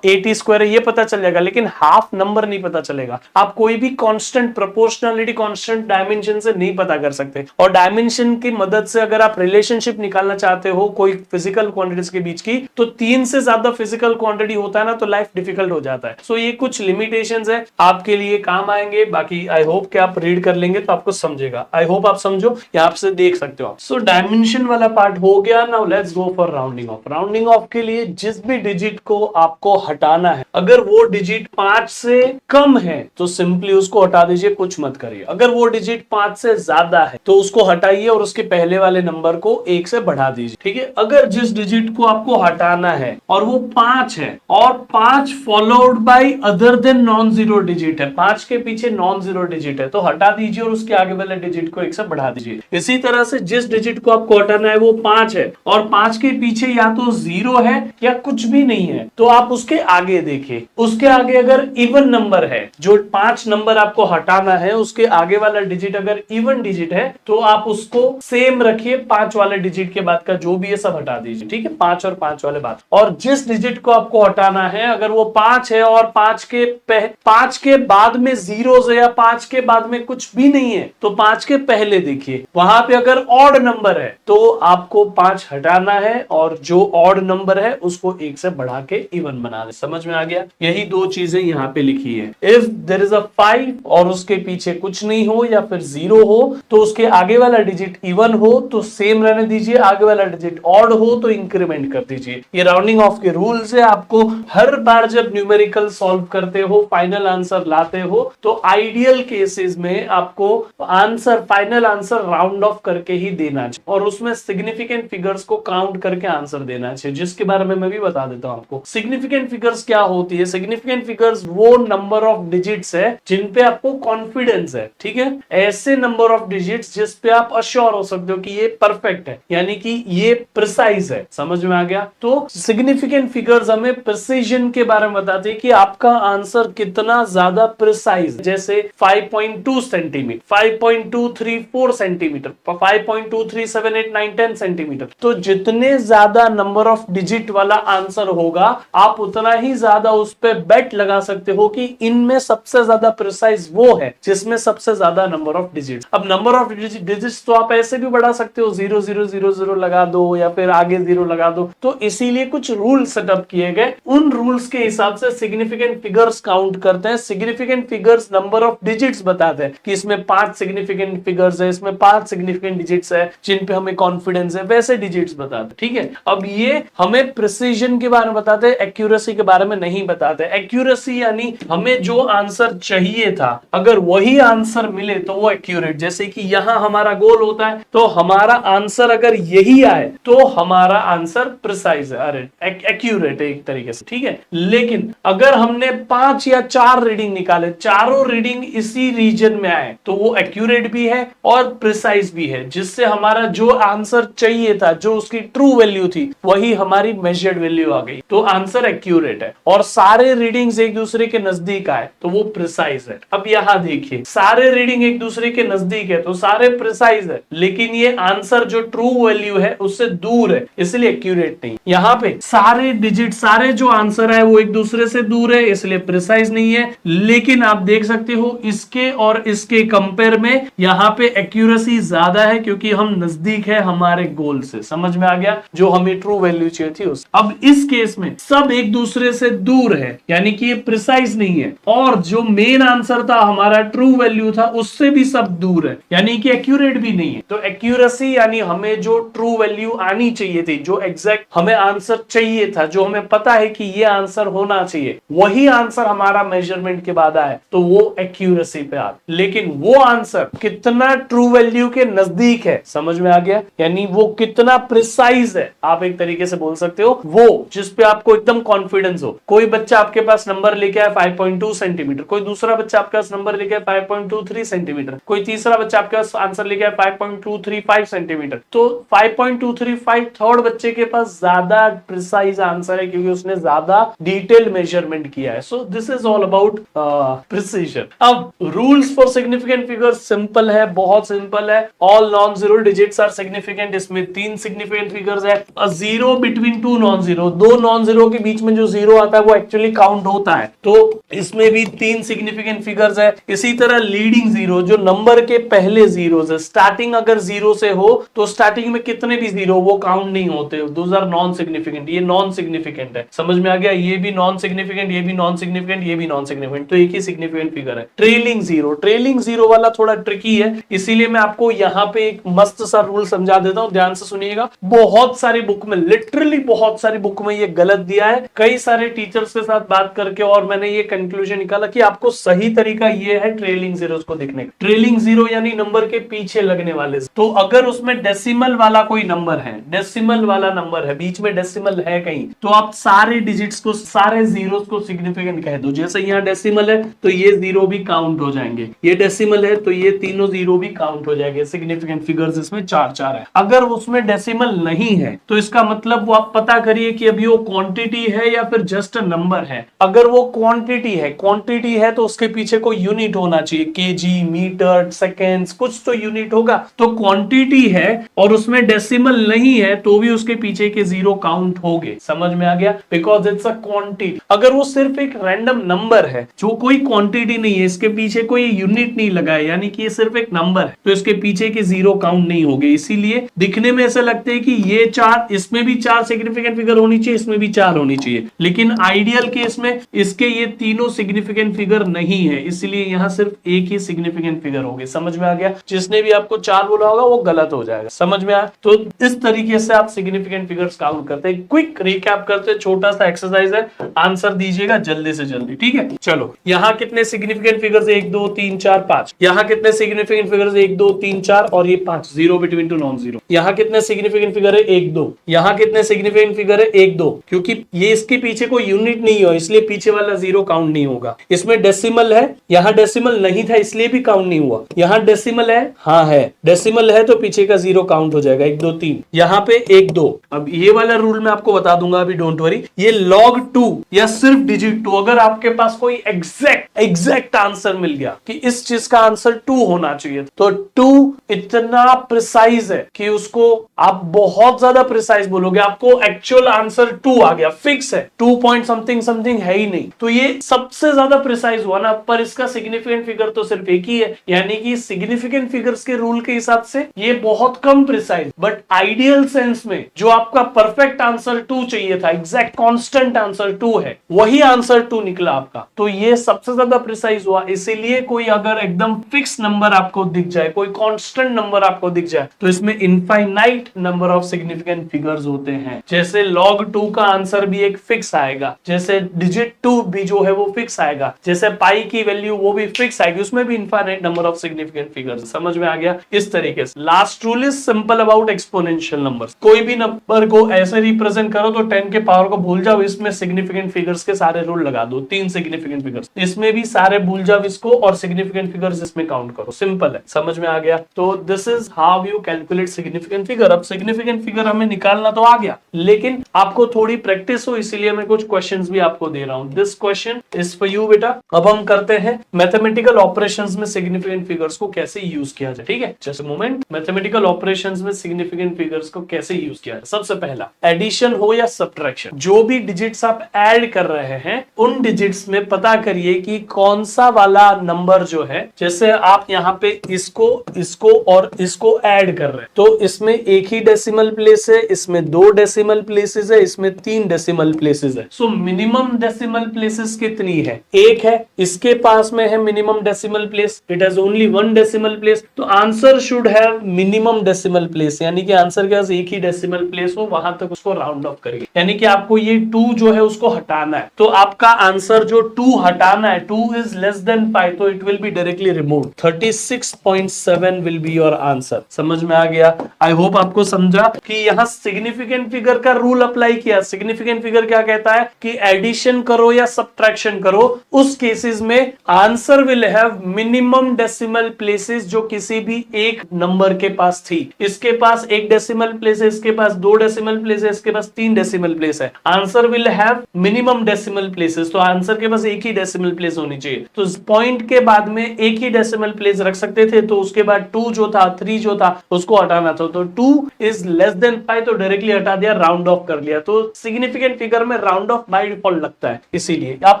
at² है, ये पता चल जाएगा, लेकिन हाफ नंबर नहीं पता चलेगा। आप कोई भी कांस्टेंट, प्रोपोर्शनलिटी कांस्टेंट डायमेंशन से नहीं पता कर सकते। और डायमेंशन की मदद से अगर आप रिलेशनशिप निकालना चाहते हो कोई फिजिकल क्वांटिटीज के बीच की, तो 3 से ज्यादा फिजिकल क्वांटिटी होता है ना, तो लाइफ डिफिकल्ट हो जाता है। सो ये कुछ लिमिटेशंस है, आपके लिए काम आएंगे। बाकी आई होप कि आप रीड कर लेंगे तो आपको समझेगा। आई होप आप समझो, यहाँ से देख सकते हो आप। सो डायमेंशन वाला पार्ट हो गया। Now let's go for rounding off. Rounding off के लिए जिस भी डिजिट को आपको हटाना है, अगर वो डिजिट 5 से कम है तो सिंपली उसको हटा दीजिए, कुछ मत करिए। अगर वो डिजिट 5 से ज्यादा है तो उसको हटाइए और उसके पहले वाले नंबर को 1 से बढ़ा दीजिए, ठीक है। अगर जिस डिजिट को आपको हटाना है और वो 5 है और 5 followed by other than non zero digit है, 5 के पीछे नॉन जीरो डिजिट है, तो हटा दीजिए और उसके आगे वाले डिजिट को 1 से बढ़ा दीजिए। इसी तरह से जिस डिजिट को आपको हटाना है वो 5 है और 5 के पीछे या तो 0 है या कुछ भी नहीं है, तो आप उसके आगे देखिए। उसके आगे अगर इवन नंबर है, जो 5 नंबर आपको हटाना है उसके आगे वाला डिजिट अगर इवन डिजिट है तो आप उसको सेम रखिए, 5 वाले डिजिट के बाद का जो भी है सब हटा दीजिए, ठीक है। 5 और 5 वाले बात। और जिस डिजिट को आपको हटाना है अगर वो 5 है और 5 के बाद में 0 है या 5 के बाद में कुछ भी नहीं है, तो 5 के पहले देखिए। वहां पे अगर ऑड नंबर है तो आपको 5 हटाना है और जो ऑड नंबर है उसको 1 से बढ़ा के इवन बना दे। समझ में आ गया? यही 2 चीजें यहाँ पे लिखी है। इफ देयर इज अ 5 और उसके पीछे कुछ नहीं हो या फिर 0 हो तो उसके आगे वाला डिजिट इवन हो तो सेम रहने दीजिए, आगे वाला डिजिट ऑड हो तो इंक्रीमेंट कर दीजिए। ये राउंडिंग ऑफ के रूल्स है। आपको हर बार जब न्यूमेरिकल सॉल्व करते हो, फाइनल आंसर लाते हो, तो आइडियल केसेस में आपको answer, final answer round of करके ही देना चाहिए और उसमें सिग्निफिकेंट फिगर्स को काउंट करके आंसर देना चाहिए, जिसके बारे में मैं भी बता देता हूं आपको। सिग्निफिकेंट फिगर्स क्या होती है? सिग्निफिकेंट फिगर्स वो नंबर ऑफ डिजिट्स है जिन पे आपको कॉन्फिडेंस है, ठीक है। ऐसे नंबर ऑफ डिजिट्स जिस पे आप अश्योर हो सकते हो कि ये परफेक्ट है, यानी कि ये प्रिसाइज है। समझ में आ गया? तो सिग्निफिकेंट फिगर्स हमें प्रिसीजन के बारे में बताते हैं कि आपका आंसर कितना ज्यादा प्रिसाइज। जैसे 5.2 सेंटीमीटर, 5.234 सेंटीमीटर, 5.2378910 सेंटीमीटर। तो जितने ज्यादा नंबर ऑफ डिजिट वाला आंसर होगा आप उतना ही ज्यादा उस पे बेट लगा सकते हो कि इनमें सबसे ज्यादा प्रिसाइज वो है जिसमें सबसे ज्यादा नंबर ऑफ डिजिट्स। अब नंबर ऑफ डिजिट्स तो आप ऐसे भी बढ़ा सकते हो, 0000 लगा दो या फिर आगे 0 लगा दो। तो इसीलिए कुछ रूल सेटअप किए गए, उन रूल्स के हिसाब से सिग्निफिकेंट फिगर्स काउंट करते हैं। Significant figures number of digits बताते हैं कि इसमें 5 सिग्निफिकेंट फिगर्स है, इसमें 5 सिग्निफिकेंट डिजिट्स है जिन पे हमें कॉन्फिडेंस है, वैसे डिजिट्स बताते हैं, ठीक है। अब ये हमें प्रिसीजन के बारे में बताते हैं, एक्यूरेसी के बारे में नहीं बताते। एक्यूरेसी यानी हमें जो आंसर चाहिए था अगर वही आंसर मिले तो वो एक्यूरेट। जैसे कि यहां हमारा गोल होता है तो हमारा आंसर अगर यही आए तो हमारा आंसर प्रिसाइज है, अरे एक्यूरेट है एक तरीके से, ठीक है। लेकिन अगर हमने 5 या 4 रीडिंग निकाले, चारों रीडिंग इसी रीजन में आए तो वो एक्यूरेट भी है और प्रिसाइज भी है, जिससे हमारा जो आंसर चाहिए था, जो उसकी ट्रू वैल्यू थी, वही हमारी मेजर्ड वैल्यू आ गई, तो आंसर एक्यूरेट है। और सारे रीडिंग्स एक दूसरे के नजदीक आए तो वो प्रिसाइज है। अब यहां देखिए, सारे रीडिंग एक दूसरे के नजदीक है तो सारे प्रिसाइज है, लेकिन ये आंसर जो ट्रू वैल्यू है उससे दूर है, इसलिए एक्यूरेट नहीं। यहाँ पे सारे डिजिट, सारे जो आंसर है वो एक दूसरे से दूर है, इसलिए प्रिसाइज नहीं है। लेकिन आप देख सकते हो इसके और इसके कंपेयर में यहाँ पे एक्यूरेसी ज्यादा है, क्योंकि हम नजदीक है हमारे गोल से। समझ में आ गया? जो हमें ट्रू वैल्यू चाहिए थी उस। अब इस केस में सब एक दूसरे से दूर है, यानी कि ये प्रिसाइज नहीं है, और जो मेन आंसर था हमारा ट्रू वैल्यू था उससे भी सब दूर है, यानी कि एक्यूरेट भी नहीं है। तो एक्यूरेसी यानी हमें जो ट्रू वैल्यू आनी चाहिए थी, जो एग्जैक्ट हमें आंसर चाहिए था, जो हमें पता है कि ये आंसर होना चाहिए, वही आंसर हमारा मेजरमेंट के बाद आया, तो वो एक्यूरेसी पे आ। लेकिन वो आंसर कितना ट्रू वैल्यू के नजदीक है, समझ में आ गया? यानी वो कितना प्रिसाइज है, आप एक तरीके से बोल सकते हो, वो जिस पे आपको एकदम कॉन्फिडेंस हो। कोई बच्चा आपके पास नंबर लेके आया 5.2 सेंटीमीटर, कोई दूसरा बच्चा आपके पास नंबर लेके आया 5.23 सेंटीमीटर, कोई तीसरा बच्चा आपके पास आंसर लेके आया 5.235 सेंटीमीटर, तो 5.235 थर्ड बच्चे के पास ज्यादा प्रिसाइज आंसर है, क्योंकि उसने ज्यादा डिटेल मेजरमेंट किया है। So this is all about precision. अब rules for significant figures simple है, बहुत सिंपल है। All non zero digits are significant, इसमें 3 सिग्निफिकेंट फिगर्स है। A zero between 2 non zero, 2 non zero के बीच में जो जीरो आता है वो एक्चुअली काउंट होता है, तो इसमें भी 3 सिग्निफिकेंट फिगर्स है। इसी तरह लीडिंग जीरो, जो नंबर के पहले जीरोस है, स्टार्टिंग अगर जीरो से हो तो स्टार्टिंग में कितने भी जीरो वो काउंट नहीं होते, दोस आर नॉन सिग्निफिकेंट, ये नॉन सिग्निफिकेंट है। समझ में आ गया? ये भी नॉन सिग्निफिकेंट, ये भी नॉन सिग्निफिकेंट, ये भी नॉन सिग्निफिकेंट, तो एक ही सिग्निफिकेंट फिगर है। ट्रेलिंग जीरो, ट्रेलिंग जीरो वाला थोड़ा ट्रिकी है, इसीलिए मैं आपको यहाँ पे एक मस्त सा रूल समझा देता हूं, ध्यान से सुनिएगा। बहुत सारी बुक में, लिटरली बहुत सारी बुक में ये गलत दिया है, कई सारे टीचर्स के साथ बात करके, और मैंने ये कंक्लूजन निकाला कि आपको सही तरीका ये है ट्रेलिंग जीरो को देखने का। ट्रेलिंग जीरो यानी नंबर के पीछे लगने वाले, तो अगर उसमें डेसिमल वाला कोई नंबर है, डेसिमल वाला नंबर है, बीच में डेसिमल है कहीं, तो आप सारे डिजिट्स को, सारे जीरोस को सिग्निफिकेंट कह दो। जैसे यहाँ डेसिमल है तो ये जीरो भी काउंट हो जाएंगे, ये डेसिमल है तो ये तीनों जीरो भी काउंट हो जाएंगे। सिग्निफिकेंट फिगर्स इसमें 4 है। अगर उसमें डेसिमल नहीं है तो इसका मतलब वो आप पता करिए कि अभी वो क्वांटिटी है या फिर जस्ट नंबर है। अगर वो क्वांटिटी है, क्वांटिटी है तो उसके पीछे कोई यूनिट होना चाहिए, केजी, मीटर, सेकेंड्स, कुछ तो यूनिट होगा। तो क्वांटिटी है और उसमें डेसिमल नहीं है तो भी उसके पीछे के जीरो काउंट होंगे। समझ में आ गया? Because it's a quantity. अगर वो सिर्फ एक रैंडम नंबर है जो कोई क्वांटिटी नहीं है, इसके पीछे कोई यूनिट नहीं लगा है, यानी कि ये सिर्फ एक नंबर है, तो इसके पीछे के जीरो काउंट नहीं होंगे। इसीलिए दिखने में ऐसा लगता है कि ये 4, इसमें भी 4 सिग्निफिकेंट फिगर होनी चाहिए, इसमें भी 4 होनी चाहिए, लेकिन आइडियल केस में इसके ये तीनों सिग्निफिकेंट फिगर नहीं है, इसलिए यहां सिर्फ एक ही सिग्निफिकेंट फिगर होगी। समझ में आ गया? जिसने भी आपको 4 बोला होगा वो गलत हो जाएगा। समझ में आया? तो इस तरीके से आप सिग्निफिकेंट फिगर्स काउंट करते हैं। क्विक रिकैप करते हैं, छोटा सा एक्सरसाइज है, आंसर दीजिएगा जल्दी से जल्दी, ठीक है? चलो, यहाँ कितने सिग्निफिकेंट फिगर्स? 1 2 3 4 5। यहाँ कितने सिग्निफिकेंट फिगर्स? 1 2 3 4 और ये 5, जीरो बिटवीन 2 नॉन जीरो। यहाँ कितने सिग्निफिकेंट फिगर है? 1 2। यहाँ कितने सिग्निफिकेंट फिगर है? 1 2, क्योंकि ये इसके पीछे कोई यूनिट नहीं हो, इसलिए पीछे वाला जीरो काउंट नहीं होगा। इसमें डेसिमल है, यहाँ डेसिमल नहीं था इसलिए भी काउंट नहीं हुआ। यहाँ डेसिमल है, हाँ है, डेसिमल है तो पीछे का जीरो काउंट हो जाएगा। 1 2 3, यहाँ पे 1 2। अब ये वाला रूल मैं आपको बता दूंगा अभी, डोंट वरी। ये log 2 या सिर्फ डिजिट 2, अगर आपके पास कोई एग्जैक्ट आंसर मिल गया कि इस चीज का आंसर 2 होना चाहिए, तो 2 इतना प्रिसाइज है कि उसको आप बहुत ज्यादा प्रिसाइज बोलोगे, आपको एक्चुअल आंसर 2 आ गया, फिक्स है, 2 पॉइंट समथिंग समथिंग है ही नहीं, तो ये सबसे ज्यादा प्रिसाइज हुआ ना। पर इसका सिग्निफिकेंट फिगर तो सिर्फ एक ही है, यानी कि सिग्निफिकेंट फिगर्स के रूल के हिसाब से ये बहुत कम प्रिसाइज, बट आइडियल सेंस में जो आपका परफेक्ट आंसर 2 चाहिए था, एग्जैक्ट कांस्टेंट आंसर 2 है, वही आंसर 2 निकला आपका, तो ये सबसे ज्यादा प्रिसाइज हुआ। इसीलिए कोई अगर एकदम फिक्स नंबर आपको दिख जाए, कोई कांस्टेंट नंबर आपको दिख जाए, तो इसमें infinite number of significant figures होते हैं। जैसे log 2 का आंसर भी एक फिक्स आएगा, जैसे डिजिट 2 भी जो है वो फिक्स आएगा, जैसे पाई की वैल्यू वो भी फिक्स आएगी, उसमें भी infinite number of significant figures. समझ में आ गया? इस तरीके से last rule is simple about exponential numbers. कोई भी नंबर को ऐसे रिप्रेजेंट करो तो 10 के पावर को भूल जाओ, इसमें सिग्निफिकेंट फिगर्स के सारे रूल लगा दो, 3 सिग्निफिकेंट फिगर्स, इसमें भी सारे भूल जाओ इसको, और सिग्निफिकेंट फिगर्स इसमें काउंट करो। सिंपल है, समझ में आ गया? तो this is how you calculate significant figure. अब सिग्निफिकेंट फिगर हमें निकालना तो आ गया, लेकिन आपको थोड़ी प्रैक्टिस हो, इसीलिए मैं कुछ क्वेश्चंस भी आपको दे रहा हूं। This question is for you बेटा। अब हम करते हैं मैथमेटिकल ऑपरेशंस में सिग्निफिकेंट फिगर्स को कैसे यूज किया जाए, ठीक है? Just moment. मैथमेटिकल ऑपरेशंस में सिग्निफिकेंट फिगर्स को कैसे यूज किया जाए? सबसे पहला, एडिशन हो या सब्ट्रैक्शन। जो भी डिजिट्स आप ऐड कर रहे हैं उन डिजिट्स में पता करिए कि कौन सा वाला नंबर जो है, जैसे आप यहाँ पे इसको इसको और इसको ऐड कर रहे हैं तो इसमें एक ही डेसिमल प्लेस है, इसमें 2 डेसिमल प्लेसेस है, इसमें 3 डेसिमल प्लेसेस है। सो मिनिमम डेसिमल प्लेसेस कितनी है? एक है। इसके पास में है minimum decimal place, it has only 1 decimal place. तो answer should have minimum decimal place, यानी कि आंसर के पास एक ही डेसिमल प्लेस हो, वहां तक उसको राउंड ऑफ करिए। यानी कि आपको ये 2 जो है उसको हटाना है। तो आपका आंसर जो 2 हटाना है, 2 इज लेस देन 5, तो it will be directly removed. 36.7 will be your answer. समझ में आ गया? आई होप आपको समझा कि यहां सिग्निफिकेंट फिगर का रूल अप्लाई किया। सिग्निफिकेंट फिगर क्या कहता है कि एडिशन करो या सब्ट्रैक्शन करो, उस केसेस में answer will have minimum decimal places जो किसी भी एक नंबर के पास थी। इसके पास 1 डेसिमल प्लेस है, इसके पास 2 डेसिमल प्लेस है, इसके पास 3 डेसिमल प्लेस है। Answer will have minimum decimal places, तो आंसर के पास एक ही डेसिमल प्लेस होनी चाहिए। तो पॉइंट के बाद में एक ही डेसिमल प्लेस रख सकते थे, तो उसके बाद 2 जो था, 3 जो था, उसको हटाना था। तो 2 इज लेस देन 5, तो डायरेक्टली हटा दिया, राउंड ऑफ कर लिया। तो सिग्निफिकेंट फिगर में राउंड ऑफ बाय डिफॉल्ट लगता है। इसीलिए आप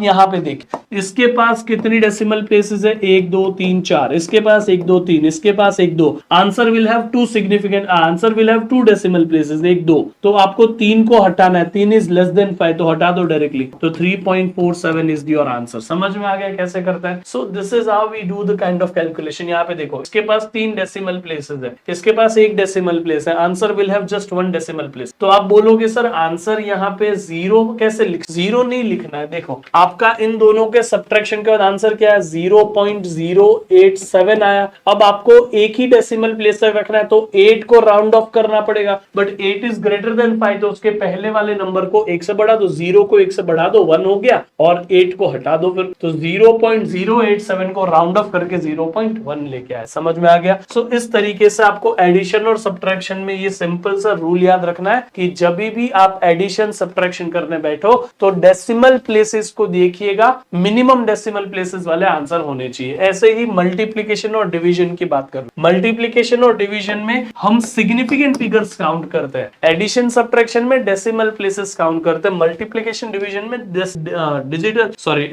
यहां पे देख, इसके पास कितनी डेसिमल प्लेसेस है? 1 2 3 4, इसके पास 1 2 3, इसके पास 1 2। Answer will have 2 significant, answer will have 2 decimal places, 1 2। तो आपको 3 को हटाना है, 3 इज लेस देन 5, तो हटा दो डायरेक्टली। तो 3.47 इज योर आंसर। समझ में आ गया कैसे करता है? So this is how we do the kind of calculation. यहाँ पे देखो, इसके पास 3 डेसिमल प्लेसेस है, इसके पास 1 डेसिमल प्लेस है, answer will have just 1 decimal place. तो आप बोलोगे सर आंसर यहाँ पे 0 कैसे लिख? 0 नहीं लिखना है। देखो आपका इन दोनों के सब्ट्रैक्शन के बाद आंसर क्या है? 0.087 आया। अब आपको एक ही डेसिमल प्लेस तक रखना है, तो 8 को राउंड ऑफ करना पड़ेगा, बट 8 इज ग्रेटर देन 5, तो उसके पहले वाले नंबर को 1 से बढ़ा दो, 0 को 1 से बढ़ा दो, 1 हो गया, और 8 को हटा दो फिर। तो 0.087 को राउंड ऑफ करके 0.1 लेके आए। समझ में आ गया? सो इस तरीके से आपको एडिशन और सब्ट्रैक्शन में ये सिंपल सा रूल याद रखना है कि जब भी आप एडिशन सब्ट्रैक्शन करने बैठो तो डेसिमल प्लेसेस को देखिएगा, मिनिमम डेसिमल प्लेसेस वाले आंसर होने चाहिए। ऐसे ही मल्टीप्लिकेशन और डिवीजन की बात करूं, मल्टीप्लिकेशन और डिवीजन में हम सिग्निफिकेंट फिगर्स काउंट करते हैं, एडिशन सब्ट्रैक्शन में डेसिमल प्लेसेस काउंट करते हैं, मल्टीप्लिकेशन डिवीजन में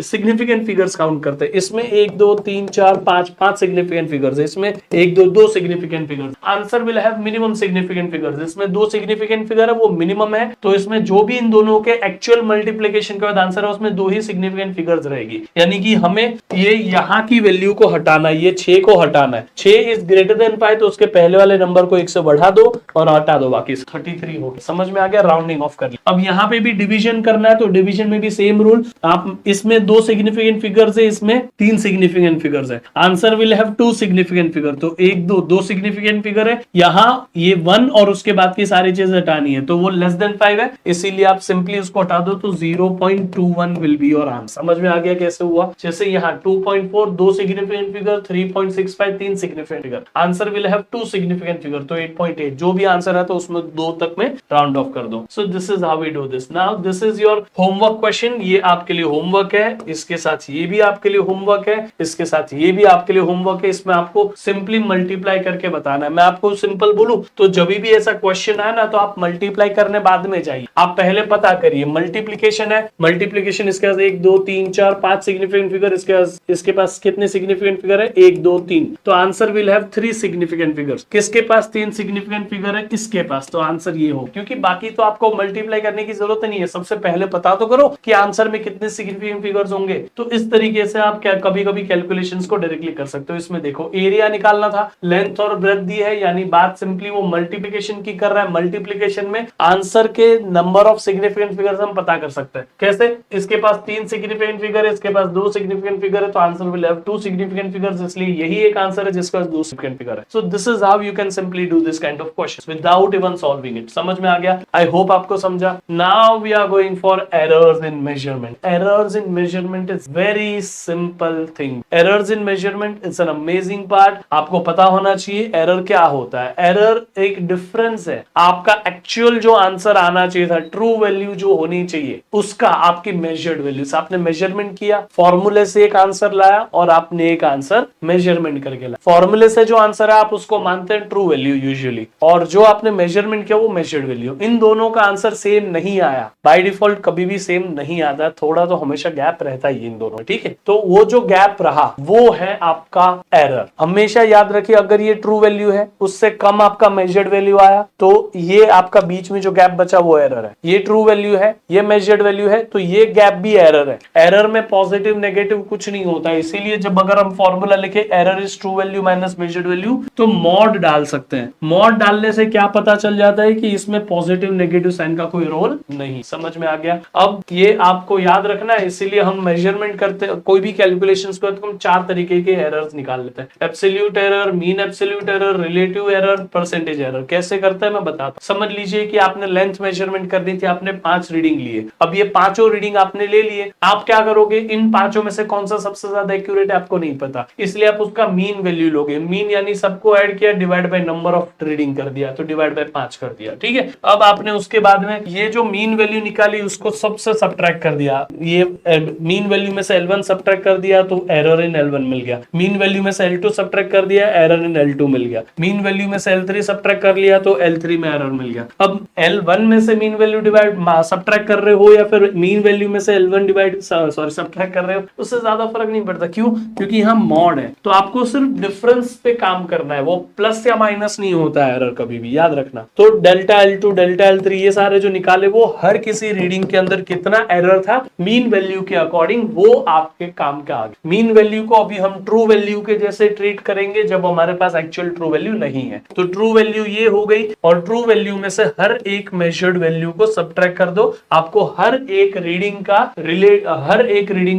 सिग्निफिकेंट फिगर्स काउंट करते हैं। इसमें 1 2 3 4 5 सिग्निफिकेंट फिगर्स है, इसमें 1 2 significant figures. Answer will have minimum significant figures, इसमें 2 सिग्निफिकेंट फिगर है, वो मिनिमम है, तो इसमें जो भी इन दोनों के एक्चुअल मल्टीप्लिकेशन के बाद आंसर है उसमें 2 ही सिग्निफिकेंट फिगर्स रहेगी। यानी कि हमें ये यहाँ की वैल्यू को हटाना है, ये 6 को हटाना है। 6 इज ग्रेटर देन 5, तो उसके पहले वाले नंबर को 1 से बढ़ा दो और हटा दो, बाकी 33 हो गया। समझ में आ गया? राउंडिंग ऑफ कर लिया। अब यहाँ पे भी डिवीजन करना है, तो डिवीजन में भी सेम रूल। आप इसमें 2 सिग्निफिकेंट फिगर्स है, इसमें 3 सिग्निफिकेंट फिगर्स है। Answer will have 2 significant figure, तो 1 2 सिग्निफिकेंट फिगर है। यहाँ ये 1 और उसके बाद की सारी चीजें हटानी है, तो वो लेस देन 5 है, इसीलिए आप सिंपली उसको हटा दो, तो 0.21 विल बी योर आंसर। समझ में आ गया कैसे हुआ? जैसे यहाँ 2.4 2 significant figure, 3.65 3 significant figure. Answer will have 2 significant figure, तो 8.8। जो भी आंसर है तो उसमें 2 तक में राउंड ऑफ कर दो। So this is how we do this. Now this is your homework question. ये आपके लिए होमवर्क है, इसके साथ ये भी आपके लिए होमवर्क है, इसके साथ ये भी आपके लिए होमवर्क है। इसमें आपको सिंपली मल्टीप्लाई करके बताना है। मैं आपको सिंपल बोलूं तो जब भी ऐसा क्वेश्चन आए ना, तो आप मल्टीप्लाई करने बाद में जाइए, आप पहले पता करिए। मल्टीप्लिकेशन है, मल्टीप्लिकेशन इसके पास 1 2 3 4 5 सिग्निफिकेंट फिगर, इसके पास कितने सिग्निफिकेंट फिगर है? 1 2 3, तो answer will have 3 significant figures. किसके पास 3 सिग्निफिकेंट फिगर है? इसके पास, तो आंसर ये हो। क्योंकि बाकी तो आपको मल्टीप्लाई करने की जरूरत नहीं है, सबसे पहले पता तो करो कि आंसर में कितने सिग्निफिकेंट फिगर्स होंगे। तो इस तरीके से आप क्या कभी कभी कैलकुलेशंस को डायरेक्टली कर सकते हो। इसमें देखो एरिया निकालना था, लेंथ और ब्रेड्थ दी है, यानी बात सिंपली वो मल्टीप्लिकेशन की कर रहा है। मल्टीप्लिकेशन में आंसर के नंबर ऑफ सिग्निफिकेंट फिगर्स हम पता कर सकते हैं। कैसे? इसके पास 3 सिग्निफिकेंट फिगर है, इसके पास 2 सिग्निफिकेंट फिगर है, तो answer will have 2 significant figures, इसलिए यही एक आंसर है जिसका 2 सिग्निफिकेंट फिगर है। So this is how you can simply do this kind of questions without even solving it. समझ में आ गया? आई होप आपको समझा। Now we are going for errors in measurement. Errors in measurement is very simple thing. Errors in measurement is an amazing part. आपको पता होना चाहिए एरर क्या होता है। एरर एक डिफरेंस है, आपका एक्चुअल जो आंसर आना चाहिए था, ट्रू वैल्यू जो होनी चाहिए, उसका आपकी मेजर्ड वैल्यू से आपने मेजरमेंट किया, फॉर्मूले से एक आंसर लाया और आपने एक आंसर मेजरमेंट करके लाया। फॉर्मूले से जो आंसर है आप उसको मानते हैं ट्रू वैल्यू यूजुअली, और जो आपने मेजरमेंट किया वो मेजर्ड वैल्यू। इन दोनों का आंसर आंसर सेम नहीं आया, बाय डिफॉल्ट कभी भी सेम नहीं आता, थोड़ा तो हमेशा गैप रहता ही इन दोनों, ठीक है। तो वो जो गैप रहा वो है आपका एरर। हमेशा याद रखिए अगर ये ट्रू वैल्यू है, उससे कम आपका मेजर्ड वैल्यू आया तो ये आपका बीच में जो गैप बचा वो एरर है। ये ट्रू वैल्यू है, ये मेजर्ड वैल्यू है, तो ये गैप भी एरर है। एरर में पॉजिटिव नेगेटिव कुछ नहीं होता है, इसीलिए जब अगर हम फॉर्मूला लिखे error is true value minus measured value तो मॉड डाल सकते हैं। मॉड डालने से क्या पता चल जाता है कि इसमें पॉजिटिव नेगेटिव साइन का कोई रोल नहीं। समझ में आ गया? अब ये आपको याद रखना है, इसीलिए हम मेजरमेंट करते कोई भी कैलकुलेशंस को तो हम 4 तरीके के एरर्स निकाल लेते हैं। Absolute error, mean absolute error, relative error, percentage error. कैसे करते हैं मैं बताता हूं। समझ लीजिए कि आपने लेंथ मेजरमेंट करनी थी, आपने 5 रीडिंग लिए। अब ये पांचों रीडिंग आपने ले लिए, आप क्या करोगे, इन पांचों में से कौन सा सबसे ज्यादा एक्यूरेट है आपको नहीं पता, इसलिए आप उसका मीन वैल्यू लोगे। मीन यानी सबको ऐड किया, divide by number of reading कर दिया, तो डिवाइड बाय 5 कर दिया, ठीक है। अब आपने उसके बाद में ये जो मीन वैल्यू निकाली उसको सबसे सब्ट्रैक्ट कर दिया। ये मीन वैल्यू में से L1 सब्ट्रैक्ट कर दिया तो एरर इन L1 मिल गया। मीन वैल्यू में से L2 सब्ट्रैक्ट कर दिया, एरर इन L2 मिल गया। मीन वैल्यू में से L3 सब्ट्रैक्ट कर लिया तो L3 में एरर मिल गया। अब L1 में से मीन वैल्यू डिवाइड सब्ट्रैक्ट कर रहे हो या फिर मीन वैल्यू में से L1 डिवाइड सब्ट्रैक्ट कर रहे हो, उससे ज्यादा फर्क नहीं पड़ता। क्यों? क्योंकि यहाँ मॉड है, तो आपको सिर्फ डिफरेंस पे काम करना है, वो प्लस या माइनस नहीं होता है एरर कभी भी, याद रखना। तो डेल्टा L2 डेल्टा L3 ये सारे जो निकाले वो हर किसी रीडिंग के अंदर कितना एरर था मीन वैल्यू के अकॉर्डिंग, वो आपके काम का आ गया। मीन वैल्यू को अभी हम ट्रू वैल्यू के जैसे ट्रीट करेंगे जब हमारे पास एक्चुअल ट्रू वैल्यू नहीं है। तो ट्रू वैल्यू ये हो गई, और ट्रू वैल्यू में से हर एक मेजर्ड वैल्यू को सब्ट्रैक्ट कर दो, आपको हर एक रीडिंग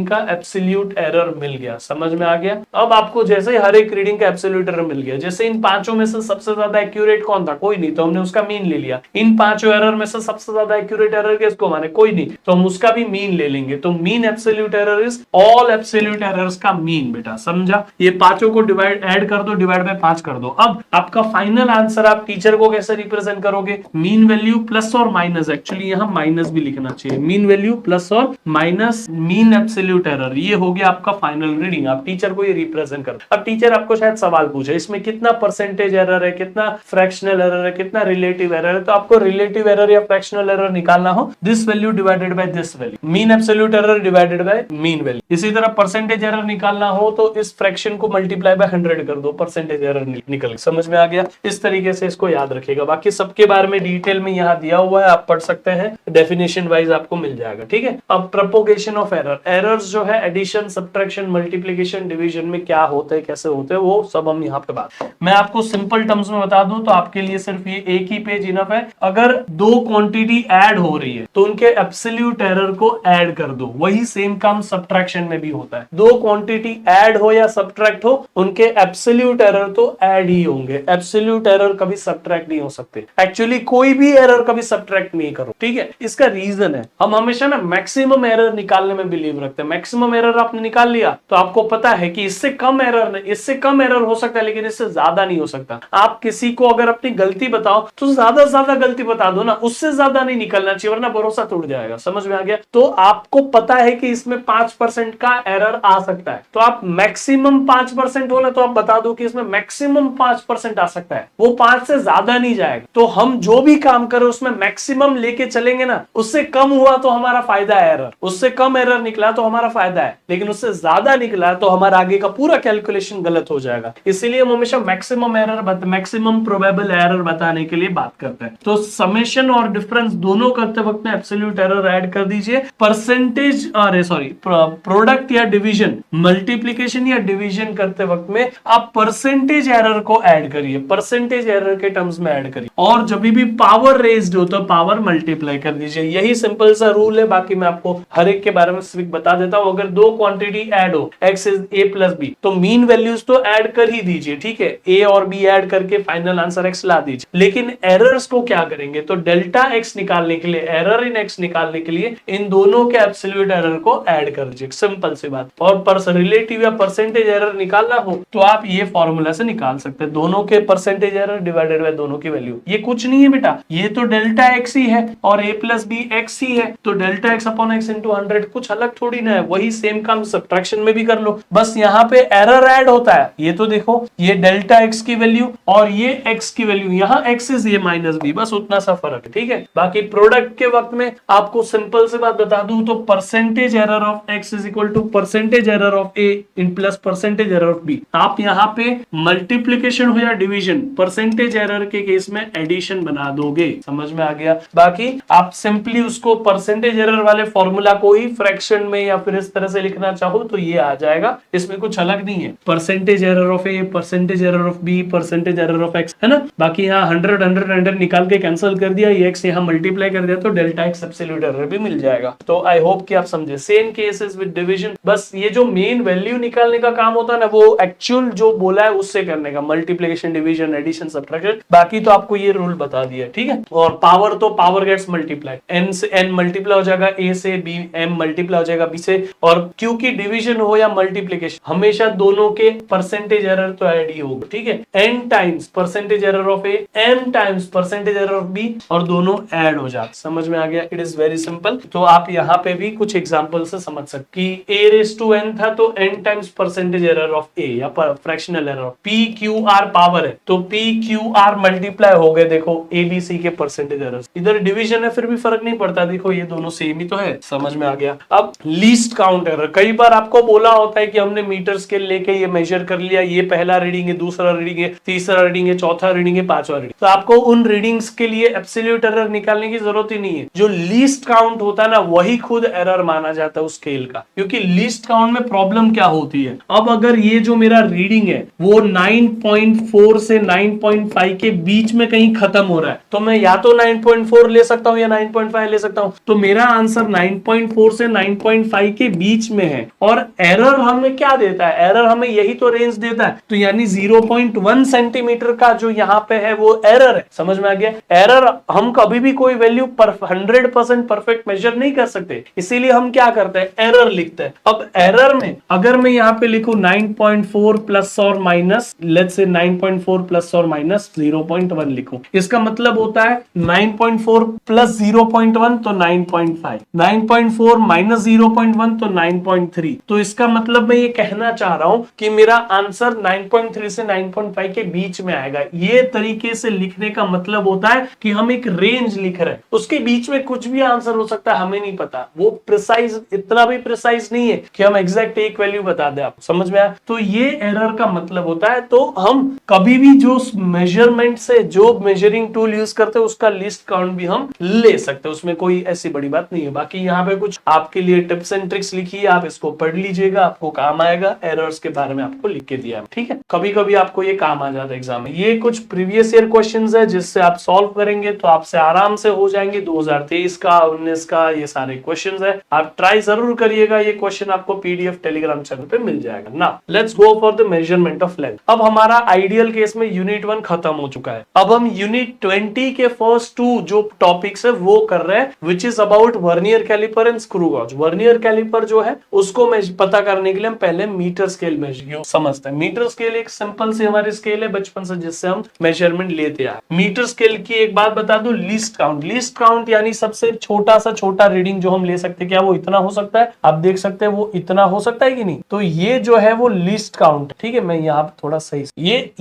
का एब्सोल्यूट एरर मिल गया। समझ में आ गया? अब आपको जैसे हर एक रीडिंग का एब्सोल्यूट एरर मिल गया, जैसे इन पांचों में से सबसे ज्यादा एक्यूरेट कौन था, कोई नहीं, तो हमने उसका मीन ले लिया। इन पांचों एरर में से सबसे ज्यादा एक्यूरेट एरर किसको माने, कोई नहीं, तो हम उसका भी मीन ले लेंगे। तो mean absolute error is all absolute errors का मीन। बेटा समझा? ये पांचों को डिवाइड ऐड कर दो, डिवाइड बाय 5 कर दो। अब आपका फाइनल आंसर आप टीचर को कैसे रिप्रेजेंट करोगे, मीन वैल्यू प्लस और माइनस, एक्चुअली यहां माइनस भी लिखना चाहिए, मीन वैल्यू प्लस और माइनस मीन एब्सोल्यूट एरर, ये हो गया आपका फाइनल रीडिंग। आप टीचर को ये रिप्रेजेंट करो। अब टीचर आपको शायद सवाल पूछे इसमें कितना परसेंटेज एरर है, कितना फ्रैक्शनल एरर है, कितना रिलेटिव एरर है, तो आपको रिलेटिव एरर या फ्रैक्शनल एरर निकालना हो, this value divided by this value, mean absolute error divided by mean value. इसी तरह परसेंटेज एरर निकालना हो तो इस फ्रैक्शन को मल्टीप्लाई बाय 100 कर दो, परसेंटेज एरर निकल। समझ में आ गया? इस तरीके से इसको याद रखिएगा। बाकी सबके बारे में डिटेल में यहाँ दिया हुआ है, आप पढ़ सकते हैं, डेफिनेशन वाइज आपको मिल जाएगा, ठीक है। अब प्रोपोगेशन ऑफ एरर, एरर्स जो है एडिशन, सब्ट्रैक्शन, मल्टीप्लिकेशन, डिवीजन में क्या होते हैं, कैसे होते हैं, वो सब हम यहाँ पे बात। मैं आपको सिंपल टर्म्स में बता दूं तो आपके लिए सिर्फ ये एक ही पेज इनफ है। अगर दो क्वांटिटी ऐड हो रही है तो उनके एब्सोल्यूट एरर को ऐड कर दो, वही सेम काम सब्ट्रैक्शन में भी होता है। दो क्वांटिटी ऐड हो या सब्ट्रैक्ट हो, उनके एब्सोल्यूट एरर तो ऐड ही होंगे, एब्सोल्यूट एरर कभी सब्ट्रैक्ट नहीं हो सकते। एक्चुअली कोई भी एरर कभी सब्ट्रैक्ट नहीं करो, ठीक है। इसका रीजन है, हम हमेशा ना मैक्सिमम एरर निकालने में बिलीव रखते हैं। मैक्सिमम एरर आपने निकाल लिया तो आपको पता है कि इससे कम एरर हो सकता है, लेकिन इससे ज्यादा नहीं हो सकता। आप किसी को अगर अपनी गलती बताओ तो ज्यादा से ज्यादा गलती बता दो ना, उससे ज्यादा नहीं निकलना चाहिए, वरना भरोसा टूट जाएगा। समझ में आ गया? तो आपको पता है कि इसमें 5% का एरर आ सकता है, तो आप मैक्सिमम 5% हो ना, तो आप बता दो कि इसमें मैक्सिमम 5% आ सकता है, वो 5 से ज्यादा नहीं जाएगा। तो हम जो भी काम करें उसमें मैक्सिमम लेके चलेंगे ना, उससे कम हुआ तो हमारा फायदा है एरर, उससे कम एरर निकला तो हमारा फायदा है, लेकिन उससे ज्यादा निकला तो हमारा आगे का पूरा कैलकुलेशन गलत हो जाएगा। इसीलिए हम हमेशा मैक्सिमम प्रोबेबल एरर बताने के लिए बात करते हैं। तो समेशन और डिफरेंस दोनों करते वक्त में एब्सोल्यूट एरर ऐड कर दीजिए। परसेंटेज प्रोडक्ट या डिवीजन, मल्टीप्लिकेशन या डिवीजन करते वक्त में आप परसेंटेज एरर को ऐड करिए, परसेंटेज एरर के टर्म्स में ऐड करिए। और जब भी पावर रेज्ड हो तो पावर मल्टीप्लाई कर दीजिए, यही सिंपल सा रूल है। बाकी मैं आपको हर एक के बारे में स्पेसिफिक बता देता हूं। अगर दो क्वांटिटी ऐड हो, x is a plus b, तो मीन वैल्यूज तो ऐड कर ही दीजिए, ठीक है। a और b ऐड करके फाइनल आंसर x ला दीजिए। लेकिन एरर्स को क्या करेंगे, तो डेल्टा x निकालने के लिए, एरर इन x निकालने के लिए इन दोनों के एब्सोल्यूट एरर को ऐड कर दीजिए, सिंपल सी बात। और रिलेटिव या परसेंटेज एरर निकालना हो तो आप ये फॉर्मूला से निकाल सकते हैं, दोनों के परसेंटेज एरर डिवाइडेड बाय दोनों की वैल्यू। ये कुछ नहीं है बेटा, ये तो डेल्टा x ही है और a प्लस b x ही है, तो delta x upon x into 100 कुछ अलग थोड़ी ना है, वही सेम काम सब्ट्रैक्शन में भी कर लो। बस यहाँ पे एरर ऐड होता है। ये तो देखो, ये डेल्टा x की वैल्यू और ये x की वैल्यू, यहाँ x is a minus b, बस उतना सा फर्क है, ठीक है। बाकी प्रोडक्ट के वक्त में आपको सिंपल से बात बता दूं तो percentage error of x is equal to percentage error of a in plus percentage error of b। आप यहाँ पे मल्टीप्लीकेशन हो या डिवीजन, परसेंटेज एरर के केस में एडिशन बना दोगे। समझ में आ गया? बाकी आप सिंपली उसको परसेंटेज एरर वाले फॉर्मूला को ही फ्रैक्शन में या फिर इस तरह से लिखना चाहो तो ये आ जाएगा, इसमें कुछ अलग नहीं है। Percentage error of A, percentage error of B, percentage error of X, है ना। बाकी यहाँ 100 100 100 निकाल के कैंसिल कर दिया, ये एक्स यहाँ मल्टीप्लाई कर दिया तो डेल्टा एक्स एब्सोल्यूट एरर भी मिल जाएगा। तो आई होप कि आप समझे। सेम केसेस विद डिवीजन, बस ये जो मेन वैल्यू निकालने का काम होता है ना, वो एक्चुअल जो बोला है उससे करने का, मल्टीप्लिकेशन, डिवीजन, एडिशन, सब्ट्रैक्शन। बाकी तो आपको ये रूल बता दिया, ठीक है। और पावर तो पावर गेट्स मल्टीप्लाई, एन से एन मल्टीप्लाई हो जाएगा, ए से बी, एम मल्टीप्लाई हो जाएगा बी से। और क्योंकि डिवीजन हो या मल्टीप्लिकेशन, हमेशा दोनों के परसेंटेज एरर तो ऐड ही होगा, ठीक है। N times percentage error of A, M times percentage error of B, और दोनों ऐड हो जाते। समझ में आ गया? It is very simple. तो आप यहाँ पे भी कुछ एग्जांपल से समझ सकते कि a रेज़ टू n था तो n times percentage error of a या fractional error of p q r power है तो p q r मल्टीप्लाई हो गए, देखो a b c के परसेंटेज एरर। इधर डिवीजन है फिर भी फर्क नहीं पड़ता, देखो ये दोनों सेम ही तो है। समझ में आ गया? अब लीस्ट काउंट एरर, कई बार आपको बोला होता है कि हमने मीटर स्केल लेके ये मेजर कर लिया, ये पहला रीडिंग है, दूसरा रीडिंग है, तीसरा रीडिंग है, चौथा रीडिंग है, पांचवा रीडिंग, तो आपको उन रीडिंग्स के लिए एब्सोल्यूट एरर निकालने की जरूरत ही नहीं है। जो लीस्ट काउंट होता है ना, वही खुद एरर माना जाता है उस स्केल का, क्योंकि लीस्ट काउंट में प्रॉब्लम क्या होती है। अब अगर ये जो मेरा रीडिंग है वो 9.4 से 9.5 के बीच में कहीं खत्म हो रहा है, तो मैं या तो 9.4 ले सकता हूं या 9.5 ले सकता हूं। तो मेरा आंसर 9.4 से 9.5 के बीच में है। और एरर हमें क्या देता है? एरर हमें यही तो रेंज देता है। तो यानी 0.1 सेंटीमीटर का जो यहाँ पे है वो एरर है। समझ में आ गया? एरर हम कभी भी कोई वैल्यू 100% परफेक्ट मेजर नहीं कर सकते, इसीलिए हम क्या करते हैं, एरर लिखते हैं। अब एरर में अगर मैं यहाँ पे लिखूं 9.4 प्लस और माइनस, लेट्स से 9.4 प्लस और माइनस 0.1 लिखूं, इसका मतलब होता है 9.4 प्लस 0.1 तो 9.5, 9.4 माइनस 0.1 तो 9.3। तो इसका मतलब मैं ये कहना चाह रहा हूं कि मेरा आंसर 9.3 से 9.5 के बीच में आएगा। ये तरीके से लिखने का मतलब होता है कि हम एक रेंज लिख रहे हैं, उसके बीच में कुछ भी आंसर हो सकता है, हमें नहीं पता। वो प्रिसाइज, इतना भी प्रिसाइज नहीं है कि हम एग्जैक्ट एक वैल्यू बता दें। आप समझ में आया? तो ये एरर का मतलब होता है। तो हम कभी भी जो मेजरमेंट से जो मेजरिंग टूल यूज करते हैं उसका लिस्ट काउंट भी हम ले सकते हैं, उसमें कोई ऐसी बड़ी बात नहीं है। बाकी यहाँ पे कुछ आपके लिए टिप्स एंड ट्रिक्स लिखी है, आप इसको पढ़ लीजिएगा, आपको काम आएगा। एरर्स के बारे में आपको लिख के दिया है, ठीक है। कभी कभी आपको ये काम आ जाता है एग्जाम में। ये कुछ प्रीवियस ईयर क्वेश्चंस है जिससे आप सॉल्व करेंगे तो आपसे आराम से हो जाएंगे। 2023 का, 19 का, ये सारे क्वेश्चंस है, आप ट्राई जरूर करिएगा। ये क्वेश्चन आपको पीडीएफ टेलीग्राम चैनल पे मिल जाएगा ना। Let's go for the measurement of length. अब हमारा आइडियल केस में यूनिट 1 खत्म हो चुका है। अब हम यूनिट 20 के फर्स्ट 2 जो टॉपिक्स है वो कर रहे हैं, which is about vernier caliper and screw gauge. Vernier caliper जो है उसको पता करने के लिए हम पहले मीटर स्केल समझते हैं। मीटर स्केल एक सिंपल सी हमारी स्केल है बचपन से, जिससे हम मेजरमेंट लेते आए। मीटर स्केल की एक बात बता दूं, लीस्ट काउंट। लीस्ट काउंट यानी सबसे छोटा सा छोटा रीडिंग जो हम ले सकते हैं। क्या वो इतना हो सकता है? आप देख सकते हैं वो इतना हो सकता है कि नहीं। तो ये जो है वो लीस्ट काउंट, ठीक है। मैं यहाँ पे थोड़ा सही,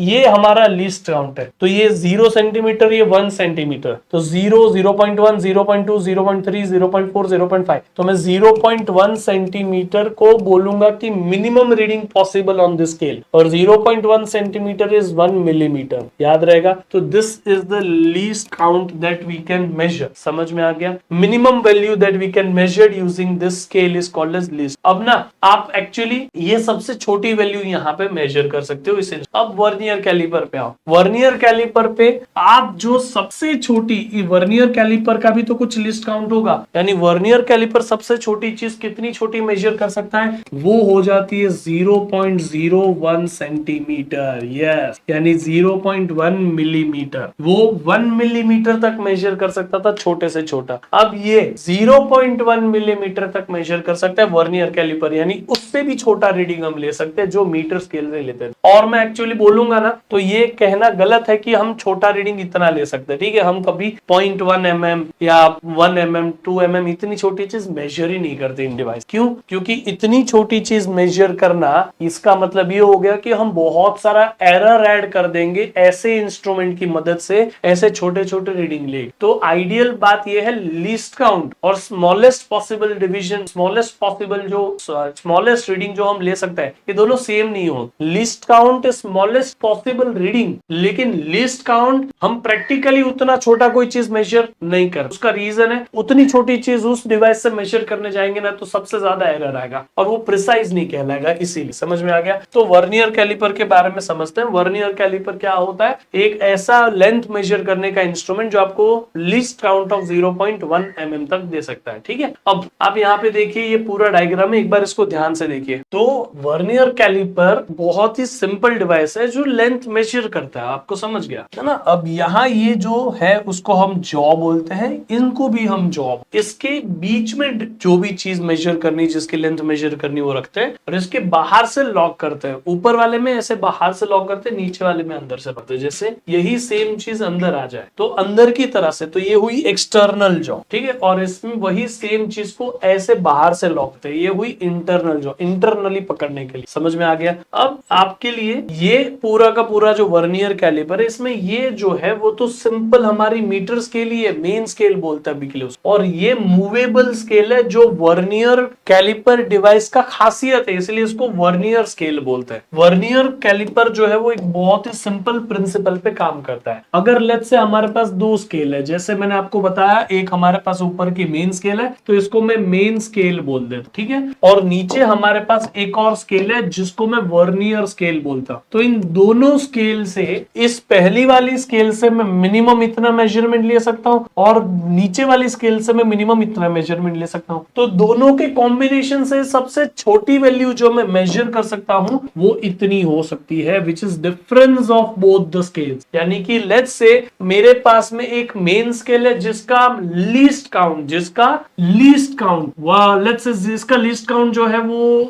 ये हमारा लीस्ट काउंट है। तो ये 0 सेंटीमीटर, ये 1 सेंटीमीटर, तो 0, 0.1, 0.2, 0.3, 0.4, 0.5। तो मैं 0.1 सेंटीमीटर को बोलूंगा कि minimum reading possible on this scale, और 0.1 सेंटीमीटर इज 1 मिलीमीटर। याद रहेगा? तो this is the least count that we can measure. समझ में आ गया? Minimum value that we can measure using this scale is called as least. अब ना आप एक्चुअली ये सबसे छोटी वैल्यू यहाँ पे मेजर कर सकते हो इसे। अब वर्नियर कैलिपर पे आओ। वर्नियर कैलिपर पे आप जो सबसे छोटी, वर्नियर कैलिपर का भी तो कुछ लिस्ट काउंट होगा, यानी वर्नियर कैलिपर सबसे छोटी चीज कितनी छोटी मेजर कर सकता है? वो हो जाती है 0.01 सेंटीमीटर। यस, यानी 0.1 मिलीमीटर। वो 1 मिलीमीटर तक मेजर कर सकता था, छोटे से छोटा। अब ये 0.1 मिलीमीटर तक मेजर कर सकता है वर्नियर कैलिपर, यानी उससे भी छोटा रीडिंग हम ले सकते हैं जो मीटर स्केल से लेते हैं। और मैं एक्चुअली बोलूंगा ना तो ये कहना गलत है कि हम छोटा रीडिंग इतना ले सकते हैं, ठीक है। हम कभी 0.1 mm या 1 mm 2 mm इतनी छोटी चीज मेजर ही नहीं करते इन डिवाइस। क्यों? क्योंकि इतनी छोटी चीज मेजर करना इसका मतलब ये हो गया कि हम बहुत सारा एरर ऐड कर देंगे ऐसे इंस्ट्रूमेंट की मदद से, ऐसे छोटे छोटे रीडिंग ले। तो आइडियल बात ये है लीस्ट काउंट और smallest possible division, smallest possible जो स्मॉलेस्ट रीडिंग जो हम ले सकते हैं, ये दोनों सेम नहीं हो। Least count smallest possible reading, लेकिन लीस्ट काउंट हम प्रैक्टिकली उतना छोटा कोई चीज मेजर नहीं कर। उसका रीजन है उतनी छोटी चीज उस डिवाइस से मेजर करने जाएंगे ना तो सबसे ज्यादा एरर आएगा और वो प्रिसाइज नहीं कहलाएगा। इसीलिए समझ में आ गया। तो वर्नियर कैलिपर के बारे में समझते हैं। वर्नियर कैलिपर क्या होता है? एक ऐसा लेंथ मेजर करने का इंस्ट्रूमेंट जो आपको लीस्ट काउंट ऑफ 0.1 mm तक दे सकता है, ठीक है। अब आप यहाँ पे देखिए ये पूरा डायग्राम है, एक बार इसको ध्यान से देखिए। तो वर्नियर कैलिपर बहुत ही सिंपल डिवाइस है जो लेंथ मेजर करता है, आपको समझ गया है ना। अब यहाँ ये जो है उसको हम जॉ बोलते हैं, इनको भी हम जॉ। इसके बीच में जो भी चीज मेजर करनी, जिसकी लेंथ मेजर करनी वो रखते हैं और इसके बाहर से लॉक करते हैं। ऊपर वाले में ऐसे बाहर से लॉक करते हैं, नीचे वाले में अंदर से रखते हैं, जैसे यही सेम चीज अंदर आ जाए तो अंदर की तरह से। तो ये हुई एक्सटर्नल जॉ, ठीक है। और इसमें वही सेम चीज को ऐसे बाहर से लॉक करते हैं, ये हुई इंटरनल जॉ, इंटरनली पकड़ने के लिए। समझ में आ गया। अब आपके लिए ये पूरा का पूरा जो वर्नियर कैलिपर है, इसमें ये जो है वो तो सिंपल हमारी मीटर स्केल ही है, मेन स्केल बोलते हैं अभी के लिए। और ये मूवेबल स्केल है जो वर्नियर कैलिपर डिवाइस का खासियत है, इसलिए इसको वर्नियर स्केल बोलते हैं। वर्नियर कैलिपर जो है वो एक बहुत ही सिंपल प्रिंसिपल पे काम करता है। अगर लेट्स से हमारे पास दो स्केल है, जैसे मैंने आपको बताया, एक हमारे पास ऊपर की मेन स्केल है तो इसको मैं मेन स्केल बोल देता, ठीक है। और नीचे हमारे पास एक और स्केल है जिसको मैं वर्नियर स्केल बोलता। तो इन दोनों स्केल से, इस पहली वाली स्केल से मैं मिनिमम इतना मेजरमेंट ले सकता हूं और नीचे वाली स्केल से मैं मिनिमम इतना मेजरमेंट ले सकता हूं। तो दोनों के कॉम्बिनेशन से सबसे छोटी वैल्यू जो मैं मेजर कर सकता हूं वो इतनी हो सकती है, which is difference of both the scales. यानी कि लेट्स से मेरे पास में एक मेन स्केल है जिसका लीस्ट काउंट लेट्स से जिसका लीस्ट काउंट जो है वो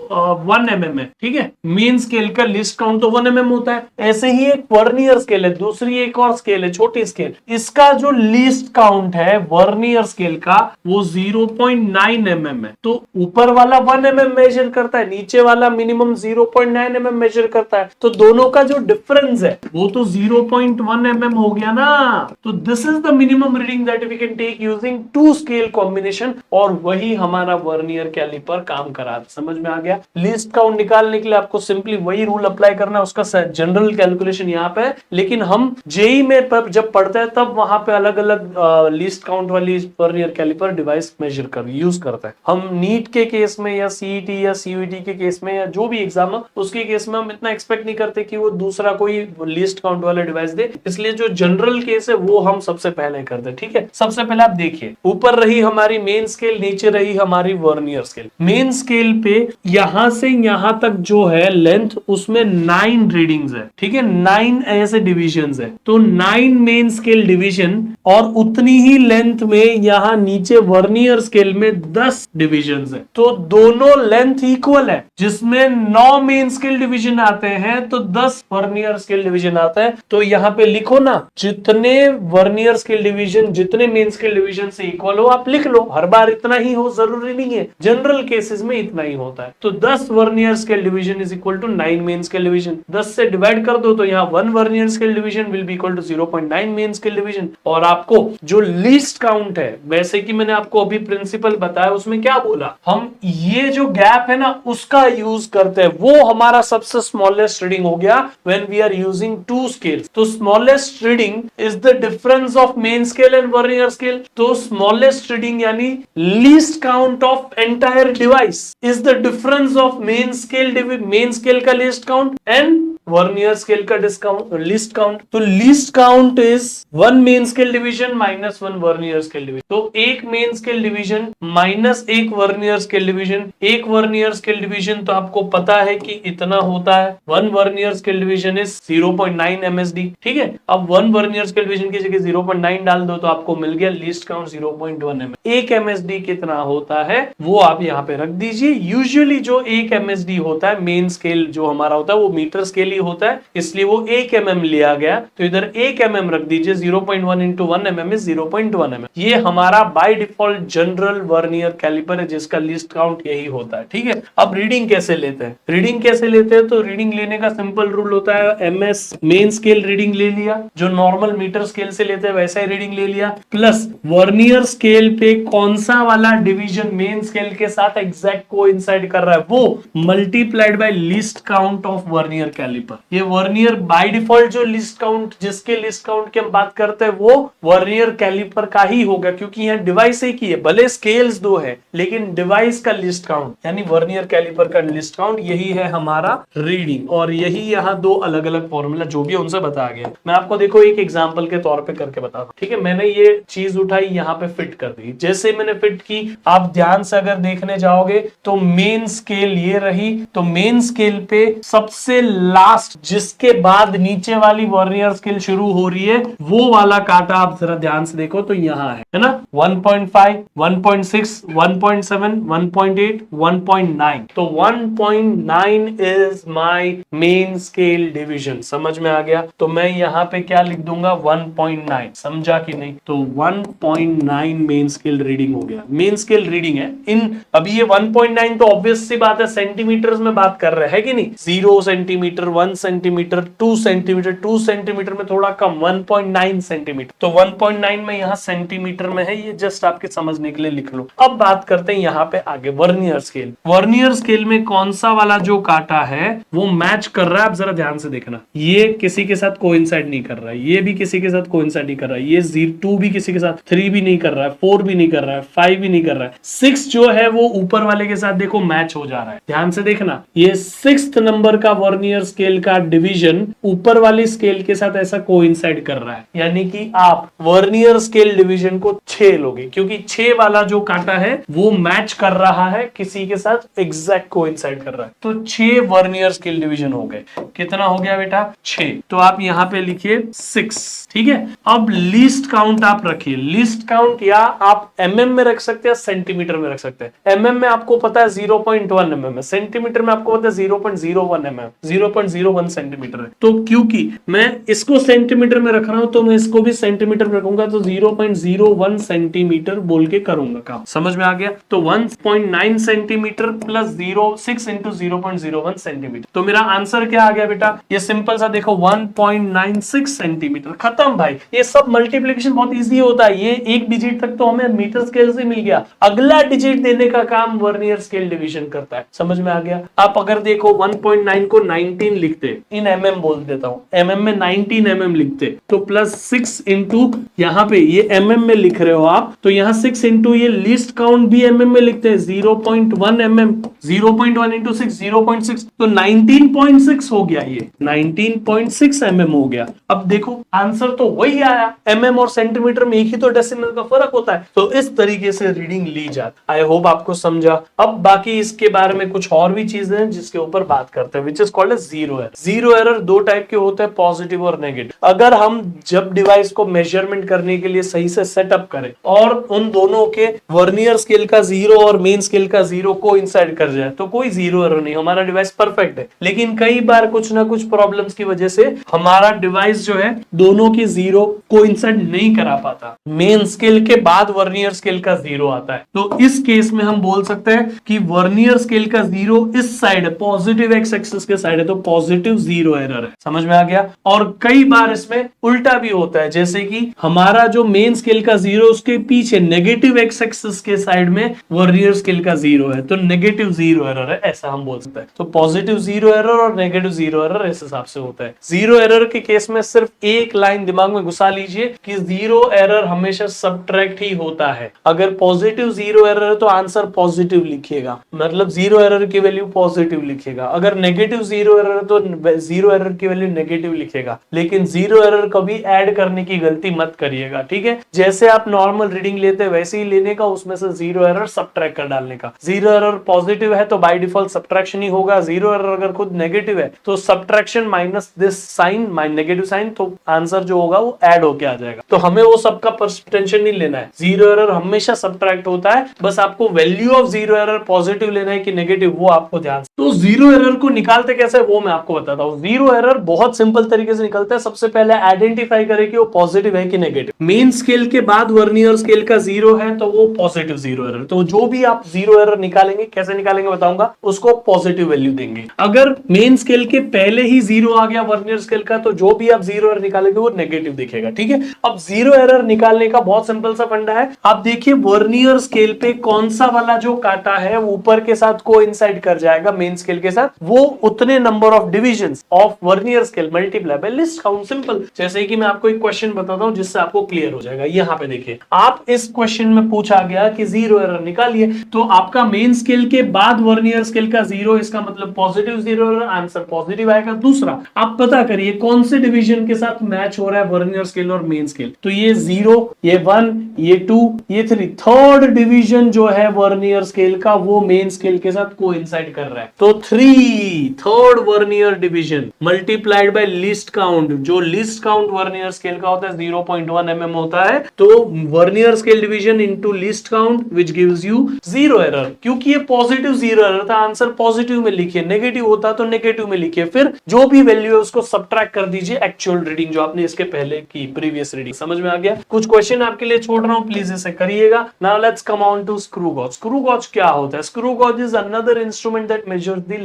1 mm है, ठीक है। मेन स्केल का लीस्ट काउंट तो 1 mm होता है। ऐसे ही एक वर्नियर स्केल है, दूसरी एक और स्केल है छोटी स्केल, इसका जो लीस्ट काउंट है वर्नियर स्केल का वो 0.9 mm है। तो ऊपर वाला 1 mm मेजर करता है, नीचे वाला मिनिमम 0.9 mm मेजर करता है। तो दोनों का जो डिफरेंस है वो तो 0.1 mm हो गया ना। तो this is the minimum reading that we can take using two scale combination, और वही हमारा वर्नियर कैलिपर काम करा। समझ में आ गया। लीस्ट काउंट निकालने के लिए आपको सिंपली वही रूल अप्लाई करना है, उसका जनरल कैलकुलेशन यहाँ पे है। लेकिन हम जेई में जब पढ़ते हैं तब वहां पे अलग अलग लीस्ट काउंट वाली वर्नियर कैलिपर डिवाइस मेजर कर यूज करते हैं। हम नीट के केस में या सीईटी या सीयूईटी के केस में या जो भी एग्जाम है उसके केस में हम इतना एक्सपेक्ट नहीं करते कि वो दूसरा कोई लीस्ट काउंट वाला डिवाइस दे, इसलिए जो जनरल केस है वो हम सबसे पहले करते हैं, ठीक है। सबसे पहले आप देखिए, ऊपर रही हमारी मेन स्केल, नीचे रही हमारी वर्नियर स्केल। मेन स्केल पे यहां से यहां तक जो है लेंथ, उसमें 9 रीडिंग्स है, ठीक है। 9 ऐसे डिविजन्स है, तो 9 मेन स्केल डिवीजन और उतनी ही लेंथ में यहां नीचे वर्नियर स्केल में 10 डिविजन्स है। तो दोनों लेंथ इक्वल है, जिसमें 9 मेन स्केल डिवीजन आते हैं तो 10 वर्नियर स्केल डिवीजन आता है। तो यहां पे लिखो ना, जितने वर्नियर स्केल डिवीजन जितने मेन स्केल डिवीजन से इक्वल हो आप लिख लो। हर बार इतना ही हो जरूरी नहीं है, जनरल केसेस में इतना ही होता है। तो 10 vernier scale division is equal to 9 main scale division. 10 से डिवाइड कर दो तो यहाँ 1 vernier scale division will be equal to 0.9 main scale division. और आपको जो लीस्ट काउंट है, वैसे कि मैंने आपको अभी प्रिंसिपल बताया, उसमें क्या बोला, हम ये जो गैप है ना उसका यूज करते हैं, वो हमारा सबसे स्मॉलेस्ट रीडिंग हो गया when we are using two scales. तो smallest reading is the difference of main scale and vernier scale. तो स्मॉलेस्ट रीडिंग यानी least count of entire device is the difference of main scale का least count and vernier scale का discount least count. तो least count is 1 main scale division minus 1 vernier scale division. तो एक main scale division minus एक vernier scale division. एक vernier scale division तो आपको पता है कि इतना होता है, 1 vernier scale division is 0.9 MSD, ठीक है। अब 1 वर्नियर स्केल डिवीजन की जगह 0.9 डाल दो तो आपको मिल गया लीस्ट काउंट 0.1 MSD। एक MSD कितना होता है वो आप यहाँ पे रख दीजिए। यूजुअली जो एक MSD होता है मेन स्केल जो हमारा होता है वो मीटर स्केल लिए होता है, इसलिए वो 1 mm लिया गया, तो इधर 1 mm रख दीजिए, 0.1 into 1 mm is 0.1 mm। ये हमारा by default general vernier caliper है जिसका लीस्ट काउंट यही होता है, ठीक है। अब रीडिंग कैसे लेते हैं, रीडिंग कैसे लेते हैं, तो रीडिंग लेने का सिंपल रूल होता है, एमएस मेन स्केल रीडिंग ले लिया, जो नॉर्मल मीटर स्केल से लेते हैं वैसा ही रीडिंग ले लिया, प्लस वर्नियर स्केल पे कौन सा वाला डिवीजन मेन स्केल के साथ एग्जैक्ट कोइंसाइड कर रहा है वो multiplied by least count of vernier caliper. ये वर्नियर बाय डिफॉल्ट जो लीस्ट काउंट, जिसके लीस्ट काउंट की हम बात करते हैं वो वर्नियर कैलिपर का ही होगा, क्योंकि यहाँ डिवाइस एक ही है, भले स्केल्स दो है लेकिन डिवाइस का लीस्ट काउंट यानी वर्नियर कैलिपर का लीस्ट काउंट यही है हमारा रीडिंग। और यही यहाँ दो अलग अलग फॉर्मूला जो भी उनसे बताया गया, मैं आपको देखो एक एग्जांपल के तौर पे करके बताता हूँ, ठीक है। मैंने ये चीज उठाई यहाँ पे फिट कर दी, जैसे मैंने फिट की आप ध्यान से अगर देखने जाओगे तो मेन स्केल ये रही, तो मेन स्केल पे सबसे लास्ट जिसके बाद नीचे वाली वर्नियर स्केल शुरू हो रही है वो वाला कांटा आप जरा ध्यान से देखो तो यहाँ है ना, 1.5, 1.6, 1.7, 1.8, 1.9, तो 1.9 is my main scale division. समझ में आ गया, तो मैं यहाँ पे क्या लिख दूंगा 1.9, समझा कि नहीं, तो 1.9 मेन स्केल रीडिंग हो गया, मेन स्केल रीडिंग है इन। अभी ये 1.9 तो ऑब्वियस सी बात है सेंटीमीटर्स में बात कर रहे हैं कि नहीं, 0 सेंटीमीटर, 1 सेंटीमीटर, 2 सेंटीमीटर, 2 सेंटीमीटर में थोड़ा कम 1.9 सेंटीमीटर, तो 1.9 में यहाँ सेंटीमीटर में है, ये जस्ट आपके समझने के लिए लिख लो। अब बात करते हैं यहाँ पे आगे वर्नियर स्केल। वर्नियर स्केल में कौन सा वाला जो कांटा है वो मैच कर रहा है, आप जरा ध्यान से देखना, ये किसी के साथ कोइंसाइड नहीं कर रहा है, ये भी किसी के साथ कोइंसाइड नहीं कर रहा है, ये 2 भी किसी के साथ, 3 भी नहीं कर रहा है, 4 भी नहीं कर रहा है, 5 भी नहीं कर रहा है, 6 जो है वो ऊपर वाले के साथ देखो मैच हो जा रहा है, ध्यान से देखना, ये 6th नंबर का वर्नियर स्केल का डिवीजन ऊपर वाली स्केल के साथ ऐसा कोइंसाइड कर रहा है, यानी कि आप वर्नियर स्केल डिवीजन को 6 लोगे, क्योंकि 6 वाला जो कांटा है वो मैच कर रहा है किसी के साथ, एग्जैक्ट कोइंसाइड कर रहा है, तो 6 वर्नियर स्केल डिवीजन हो गए। कितना हो गया बेटा 6, तो आप यहाँ पे लिखिए 6, ठीक है। अब लीस्ट काउंट आप रखिए, लीस्ट काउंट या आप mm में रख सकते हैं, सेंटीमीटर में रख सकते हैं। mm में आपको पता है 0.1 mm है, सेंटीमीटर में आपको पता है 0.01 mm, 0.01 सेंटीमीटर है, तो क्योंकि मैं इसको सेंटीमीटर में रख रहा हूं तो मैं इसको भी सेंटीमीटर में रखूंगा, तो 0.01 सेंटीमीटर बोल के करूंगा काम, समझ में आ गया। तो 1.9 सेंटीमीटर प्लस 6 इंटू 0.01 सेंटीमीटर, तो मेरा आंसर क्या आ गया बेटा, ये सिंपल सा देखो 1.96 सेंटीमीटर, खत्म भाई। ये सब मल्टीप्लिकेशन बहुत इजी होता है, ये एक डिजिट तक तो हमें मीटर स्केल से मिल गया, अगला डिजिट देने का काम वर्नियर स्केल डिवीजन करता है, समझ में आ गया। आप अगर देखो 1.9 को 19 लिखते, इन mm बोल देता हूं, mm में 19 mm लिखते, तो प्लस 6 इंटू यहाँ पे ये mm में लिख रहे हो आप, तो यहाँ 6 इंटू ये लीस्ट काउंट भी mm में लिखते हैं 0.1 mm, 0.1 इंटू 6 0.6, तो 19.6 हो गया, ये 19.6 mm हो गया। अब देखो आंसर तो वही आया, mm और सेंटीमीटर में एक ही तो डेसिमल का फर्क होता है, तो इस तरीके से रीडिंग ली जाती। आई होप आपको समझा। अब बाकी इसके बारे में कुछ और भी चीजें हैं जिसके ऊपर बात करते हैं, which is called as zero error. Zero error दो टाइप के होते हैं, पॉजिटिव और नेगेटिव। अगर हम जब डिवाइस को मेजरमेंट करने के लिए सही से सेटअप करें और उन दोनों के वर्नियर स्केल का 0 और मेन स्केल का 0 को इंसाइड कर जाए तो कोई जीरो एरर नहीं, हमारा डिवाइस परफेक्ट है। लेकिन कई बार कुछ ना कुछ प्रॉब्लम्स की वजह से हमारा डिवाइस जो है दोनों की 0 को इंसाइड नहीं करा पाता, मेन स्केल के बाद वर्नियर स्केल का 0 आता है, तो इस केस में हम बोल सकते हैं कि वर्नियर स्केल का 0 इस साइड है, पॉजिटिव एक्स एक्सिस के साइड है, तो पॉजिटिव जीरो एरर है। समझ में आ गया। और कई बार इसमें उल्टा भी होता है, जैसे कि हमारा जो मेन स्केल का 0 उसके पीछे नेगेटिव एक्स एक्सिस के साइड में वर्नियर स्केल का 0 है, तो नेगेटिव जीरो एरर है, ऐसा हम बोल सकते हैं। तो पॉजिटिव जीरो एरर और नेगेटिव जीरो एरर इस हिसाब से होता है। जीरो एरर के केस में सिर्फ एक लाइन दिमाग में घुसा लीजिए कि जीरो एरर हमेशा सबट्रैक्ट ही होता है। अगर पॉजिटिव जीरो एरर है तो आंसर पॉजिटिव लिखिएगा, मतलब जीरो एरर की वैल्यू पॉजिटिव लिखेगा। अगर नेगेटिव जीरो एरर है तो जीरो एरर की वैल्यू नेगेटिव लिखेगा। लेकिन जीरो एरर कभी ऐड करने की गलती मत करिएगा, ठीक है। जैसे आप नॉर्मल रीडिंग लेते हैं वैसे ही लेने का, उसमें से जीरो एरर सबट्रैक्ट कर डालने का। जीरो एरर पॉजिटिव है तो बाय डिफॉल्ट सबट्रैक्शन ही होगा, जीरो एरर अगर खुद नेगेटिव है तो subtraction minus this sign, negative sign, तो आंसर जो होगा वो ऐड होके आ जाएगा। तो हमें वो सबका टेंशन नहीं लेना है, जीरो एरर हमेशा सबट्रैक्ट होता है, बस आपको value of zero error positive लेना है कि नेगेटिव, वो आपको ध्यान। तो जीरो एरर को निकालते कैसे वो मैं आपको बताता हूँ। जीरो एरर बहुत सिंपल तरीके से निकलता है। सबसे पहले आइडेंटिफाई करें कि वो पॉजिटिव है कि नेगेटिव। मेन स्केल के बाद वर्नियर स्केल का जीरो है तो वो पॉजिटिव जीरो एरर। तो जो भी आप जीरो एरर निकालेंगे, कैसे निकालेंगे बताऊंगा, उसको पॉजिटिव वैल्यू देंगे। अगर मेन स्केल के पहले ही जीरो आ गया वर्नियर स्केल का, तो जो भी आप जीरो एरर निकालेंगे वो नेगेटिव दिखेगा। ठीक है, अब जीरो एरर निकालने का बहुत सिंपल सा फंडा है। आप देखिए वर्नियर स्केल पे कौन सा वाला जो काटा है ऊपर के साथ कोइंसाइड कर जाएगा मेन स्केल के साथ, वो उतने number of divisions of vernier scale multiply by list count. Simple. जैसे कि मैं आपको एक क्वेश्चन बताता हूं जिससे आपको क्लियर हो जाएगा। यहाँ पे देखिए, आप इस क्वेश्चन में पूछा गया कि जीरो एरर निकालिए, तो आपका मेन स्केल के बाद वर्नियर स्केल का जीरो, इसका मतलब positive zero error, answer positive आएगा। दूसरा, आप पता करिए कौन से डिवीजन के साथ मैच हो रहा है वर्नियर स्केल और मेन स्केल। तो ये 0, ये 1, ये 2, ये 3, थर्ड डिवीजन जो है वर्नियर स्केल का वो मेन स्केल के साथ कोइंसाइड कर रहा है। तो 3, third vernier division multiplied by least count. जो लीस्ट काउंट वर्नियर स्केल का होता है 0.1 mm होता है, तो vernier scale division into least count which gives you zero error. क्योंकि ये पॉजिटिव जीरो एरर था, आंसर पॉजिटिव में लिखिए, नेगेटिव होता तो नेगेटिव में लिखिए, फिर जो भी वैल्यू है उसको सब्ट्रैक्ट कर दीजिए एक्चुअल रीडिंग जो आपने इसके पहले की, प्रीवियस रीडिंग। समझ में आ गया? कुछ क्वेश्चन आपके लिए छोड़ रहा हूं, प्लीज इसे करिएगा। Now let's come on to screw gauge. Screw gauge क्या होता है? Screw gauge is another instrument that measures the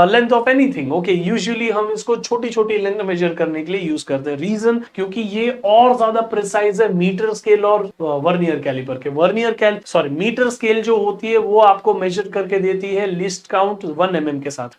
length of anything. Okay, usually हम इसको छोटी छोटी लेंथ मेजर करने के लिए यूज करते हैं। रीजन, क्योंकि ये और ज्यादा प्रिसाइज है मीटर स्केल और वर्नियर कैलिपर के। मीटर स्केल जो होती है वो आपको मेजर करके देती है लिस्ट काउंट 1 mm के साथ।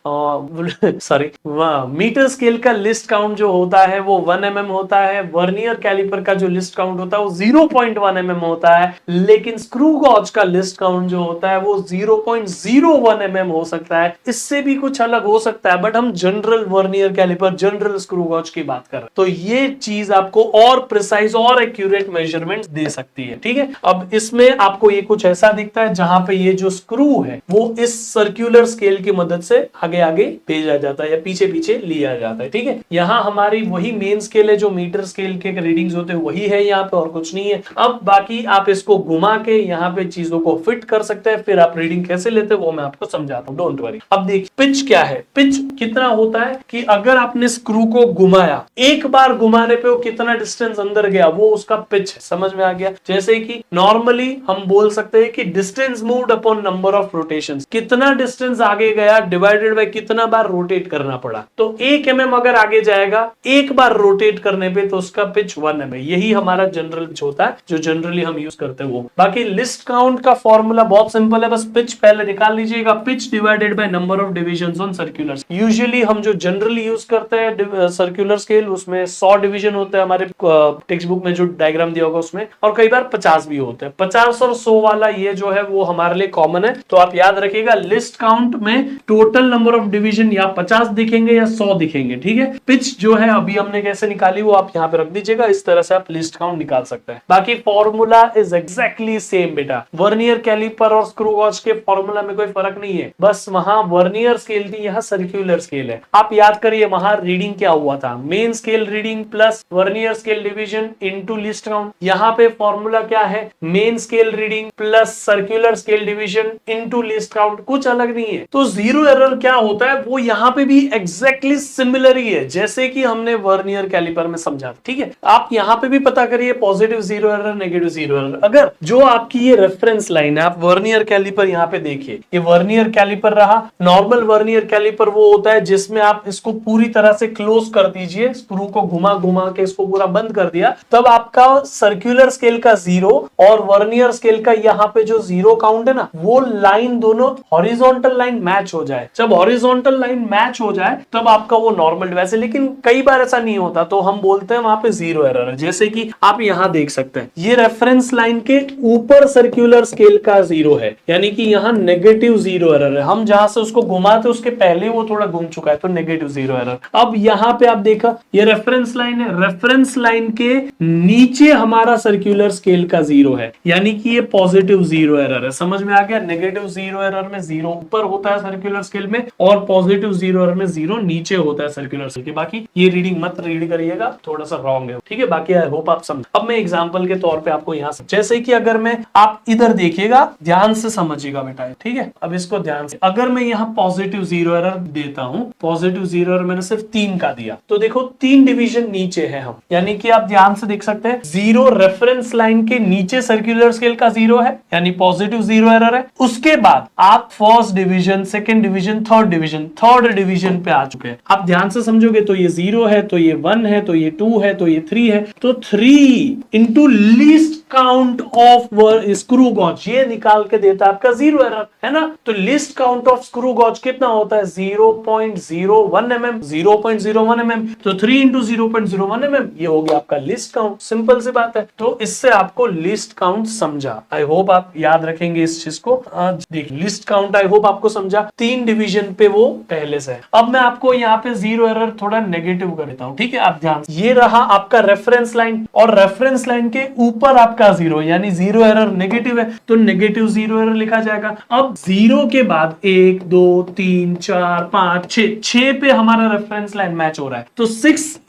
मीटर स्केल का लिस्ट काउंट जो होता है वो 1 mm होता है। वर्नियर कैलिपर का जो लिस्ट काउंट होता है वो 0.1 mm होता है। लेकिन स्क्रू गॉज का लिस्ट काउंट जो होता है वो 0.01 mm हो सकता है। इससे भी कुछ अलग हो सकता है, बट हम general vernier caliper, general screw gauge की बात कर रहे हैं। तो ये चीज आपको और प्रिसाइज और एक्यूरेट मेजरमेंट दे सकती है। ठीक है, अब इसमें आपको ये कुछ ऐसा दिखता है जहां पे ये जो स्क्रू है वो इस सर्कुलर स्केल की मदद से आगे आगे भेजा जाता है या पीछे पीछे लिया जाता है। ठीक है, यहाँ हमारी वही मेन स्केल है जो मीटर स्केल के रीडिंग्स होते हैं वही है यहाँ पे, और कुछ नहीं है। अब बाकी आप इसको घुमा के यहाँ पे चीजों को फिट कर सकते हैं, फिर आप रीडिंग कैसे लेते हैं वो मैं आपको समझाता हूँ, डोंट वरी। अब देखिए पिच क्या है। पिच कितना होता है कि अगर आपने स्क्रू को घुमाया, एक बार घुमाने पे वो कितना डिस्टेंस अंदर गया वो उसका पिच है। समझ में आ गया? जैसे कि नॉर्मली हम बोल सकते हैं कि distance moved upon number of rotations, कितना डिस्टेंस आगे गया डिवाइडेड बाय कितना बार रोटेट करना पड़ा। तो 1 mm अगर आगे जाएगा एक बार रोटेट करने पे तो उसका पिच 1 mm। यही हमारा जनरल पिच होता है जो जनरली हम यूज करते हैं वो। बाकी लिस्ट काउंट का फॉर्मूला बहुत सिंपल है, बस पिच पहले निकाल लीजिएगा। Pitch divided by number of divisions on circular. Usually हम जो जनरली यूज करते हैं सर्कुलर स्केल, उसमें 100 डिवीजन होते हैं हमारे टेक्स्ट बुक में जो डायग्राम दिया होगा उसमें, और कई बार 50 भी होते हैं। 50 और 100 वाला ये जो है वो हमारे लिए कॉमन है। तो आप याद रखिएगा लिस्ट काउंट में टोटल नंबर ऑफ डिवीजन या 50 दिखेंगे या 100 दिखेंगे। ठीक है, पिच जो है अभी हमने कैसे निकाली वो आप यहाँ पे रख दीजिएगा। इस तरह से आप लिस्ट काउंट निकाल सकते हैं। बाकी फॉर्मूला इज एग्जैक्टली सेम बेटा। वर्नियर कैलिपर और स्क्रू गॉज के फॉर्मूला में कोई फर्क नहीं है, बस वहां वर्नियर स्केल थी, यहाँ सर्कुलर स्केल है। आप याद करिए वहां रीडिंग क्या हुआ था, main scale reading plus vernier scale division into list count. यहाँ पे फॉर्मूला क्या है, main scale reading plus circular scale division into list count, कुछ अलग नहीं है। तो जीरो एरर क्या होता है वो यहाँ पे भी एग्जैक्टली सिमिलर ही है जैसे कि हमने वर्नियर कैलिपर में समझा। ठीक है, आप यहाँ पे भी पता करिए positive zero error, negative zero error. अगर जो आपकी ये रेफरेंस लाइन है, आप वर्नियर कैलिपर यहाँ पे देखिए, ये वर्नियर कैलिपर रहा। नॉर्मल वर्नियर कैलिपर वो होता है जिसमें आप इसको पूरी तरह से क्लोज कर दीजिए, स्क्रू को घुमा घुमा के इसको पूरा बंद कर दिया, तब आपका सर्कुलर स्केल का 0 और वर्नियर स्केल का यहाँ पे जो 0 काउंट है ना, वो लाइन दोनों हॉरिजॉन्टल लाइन मैच हो जाए। जब हॉरिजॉन्टल लाइन मैच हो जाए तब आपका वो नॉर्मल डिवाइस है। लेकिन कई बार ऐसा नहीं होता तो हम बोलते हैं वहां पे जीरो एरर है। जैसे कि आप यहाँ देख सकते हैं ये रेफरेंस लाइन के ऊपर सर्कुलर स्केल का 0 है, यानी कि यहाँ नेगेटिव जीरो एरर है। हम जहां से उसको घुमाते उसके पहले वो थोड़ा घूम चुका है तो नेगेटिव जीरो एरर। अब यहाँ पे आप देखा ये रेफरेंस लाइन है, रेफरेंस लाइन के नीचे हमारा सर्कुलर स्केल का 0 है, यानी कि ये पॉजिटिव जीरो एरर है। समझ में आ गया? नेगेटिव जीरो एरर में 0 ऊपर होता है सर्कुलर स्केल में, और पॉजिटिव जीरो एरर में 0 नीचे होता है सर्कुलर स्केल के। बाकी ये रीडिंग मत रीड करिएगा, थोड़ा सा रॉन्ग है। ठीक है, बाकी आई होप आप समझ। अब मैं एग्जांपल के तौर पे आपको यहाँ जैसे कि अगर मैं, आप इधर देखिएगा, ध्यान से समझिएगा बेटा। ठीक है, अब इसको ध्यान से, अगर मैं यहाँ पॉजिटिव जीरो एरर देता हूं, पॉजिटिव 0 एरर मैंने सिर्फ 3 का दिया, तो देखो 3 डिवीजन नीचे है हम, यानी कि आप ध्यान से देख सकते हैं 0 रेफरेंस लाइन के नीचे सर्कुलर स्केल का 0 है, यानी पॉजिटिव 0 एरर है। उसके बाद आप first division, second division, third division पे आ चुके हैं। आप ध्यान से समझोगे तो ये 0 है, तो ये 1 है, तो ये 2 है, तो ये 3 है, तो 3 into least count of screw gauge, ये निकाल के देता है आपका 0 एरर, है ना। तो least count of screw gauge कितना होता है 0.01 mm, 0.01 mm, तो 3 इंटू 0.01 mm, ये हो गया आपका लिस्ट काउंट। सिंपल सी बात है। तो इससे आपको लिस्ट काउंट समझा, आई होप आप याद रखेंगे इस चीज को। देख लिस्ट काउंट आई होप आपको समझा, 3 डिवीजन पे वो पहले से है। अब मैं आपको यहाँ पे 0 एरर थोड़ा नेगेटिव कर देता हूँ, ठीक है। आप ध्यान, ये रहा आपका रेफरेंस लाइन, और रेफरेंस लाइन के ऊपर आपका 0, यानी 0 एरर नेगेटिव है, तो नेगेटिव 0 एरर लिखा जाएगा। अब 0 के बाद 1 2 3 4 5 6 पे हमारा रेफरेंस लाइन मैच हो रहा है, तो 6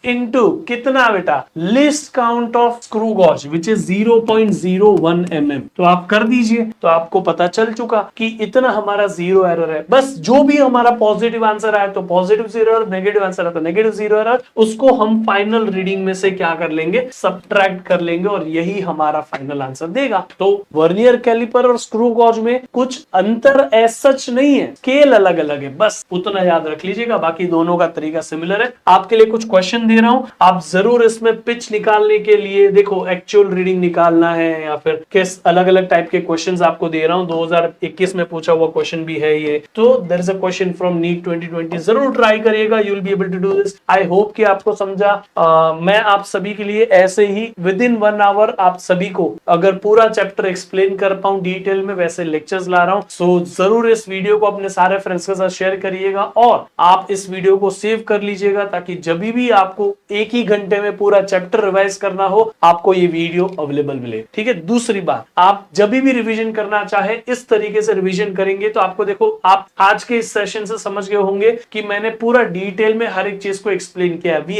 इंटू कितना बेटा, least count of screw gauge which is 0.01 mm, तो आप कर दीजिए, तो आपको पता चल चुका कि इतना हमारा 0 एरर है। बस जो भी हमारा पॉजिटिव आंसर आया तो पॉजिटिव 0 एरर, नेगेटिव आंसर आया तो नेगेटिव 0 एरर, उसको हम फाइनल रीडिंग में से क्या कर लेंगे, सब्ट्रैक्ट कर लेंगे, और यही हमारा फाइनल आंसर देगा। तो वर्नियर कैलिपर और स्क्रू गॉज में कुछ अंतर एज सच नहीं है, स्केल अलग अलग है, बस उतना याद रख लीजिएगा, बाकी दोनों का तरीका सिमिलर है। आपके लिए कुछ क्वेश्चन दे रहा हूं, आप जरूर इसमें पिच निकालने के लिए देखो एक्चुअल रीडिंग निकालना है या फिर किस अलग अलग टाइप के क्वेश्चंस आपको दे रहा हूं। 2021 में पूछा हुआ क्वेश्चन भी है ये, तो there is a question from NEET 2020, जरूर ट्राई करिएगा, you will be able to do this. I hope कि आपको समझा। मैं आप सभी के लिए ऐसे ही विद इन 1 आवर आप सभी को अगर पूरा चैप्टर एक्सप्लेन कर पाऊं डिटेल में, वैसे लेक्चर्स ला रहा हूं। सो जरूर इस वीडियो को अपने सारे फ्रेंड्स के साथ शेयर करिएगा, और आप इस वीडियो को सेव कर लीजिएगा, ताकि जब भी आपको एक ही घंटे में पूरा चैप्टर रिवाइज करना हो, आपको ये वीडियो अवेलेबल मिले, ठीक है। दूसरी बात, आप जब भी रिवीजन करना चाहे इस तरीके से रिवीजन करेंगे, तो आपको देखो, आप आज के इस सेशन से समझ गए होंगे कि मैंने पूरा डिटेल में हर एक चीज को एक्सप्लेन किया। We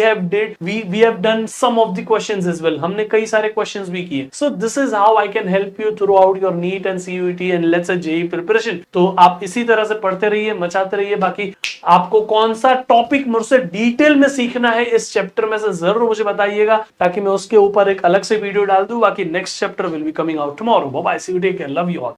have done some of the questions as well, हमने कई सारे क्वेश्चंस भी किए। So this is how I can help you throughout your NEET and CUET and let's say JEE preparation. तो आप इसी तरह से पढ़ते रहिए, मचाते रहिए। बाकी आपको कौन सा टॉपिक मुझसे डिटेल में सीखना है इस चैप्टर में से जरूर मुझे बताइएगा, ताकि मैं उसके ऊपर एक अलग से वीडियो डाल दूं। बाकी next chapter will be coming out tomorrow. Bye bye, see you, take care, love you all.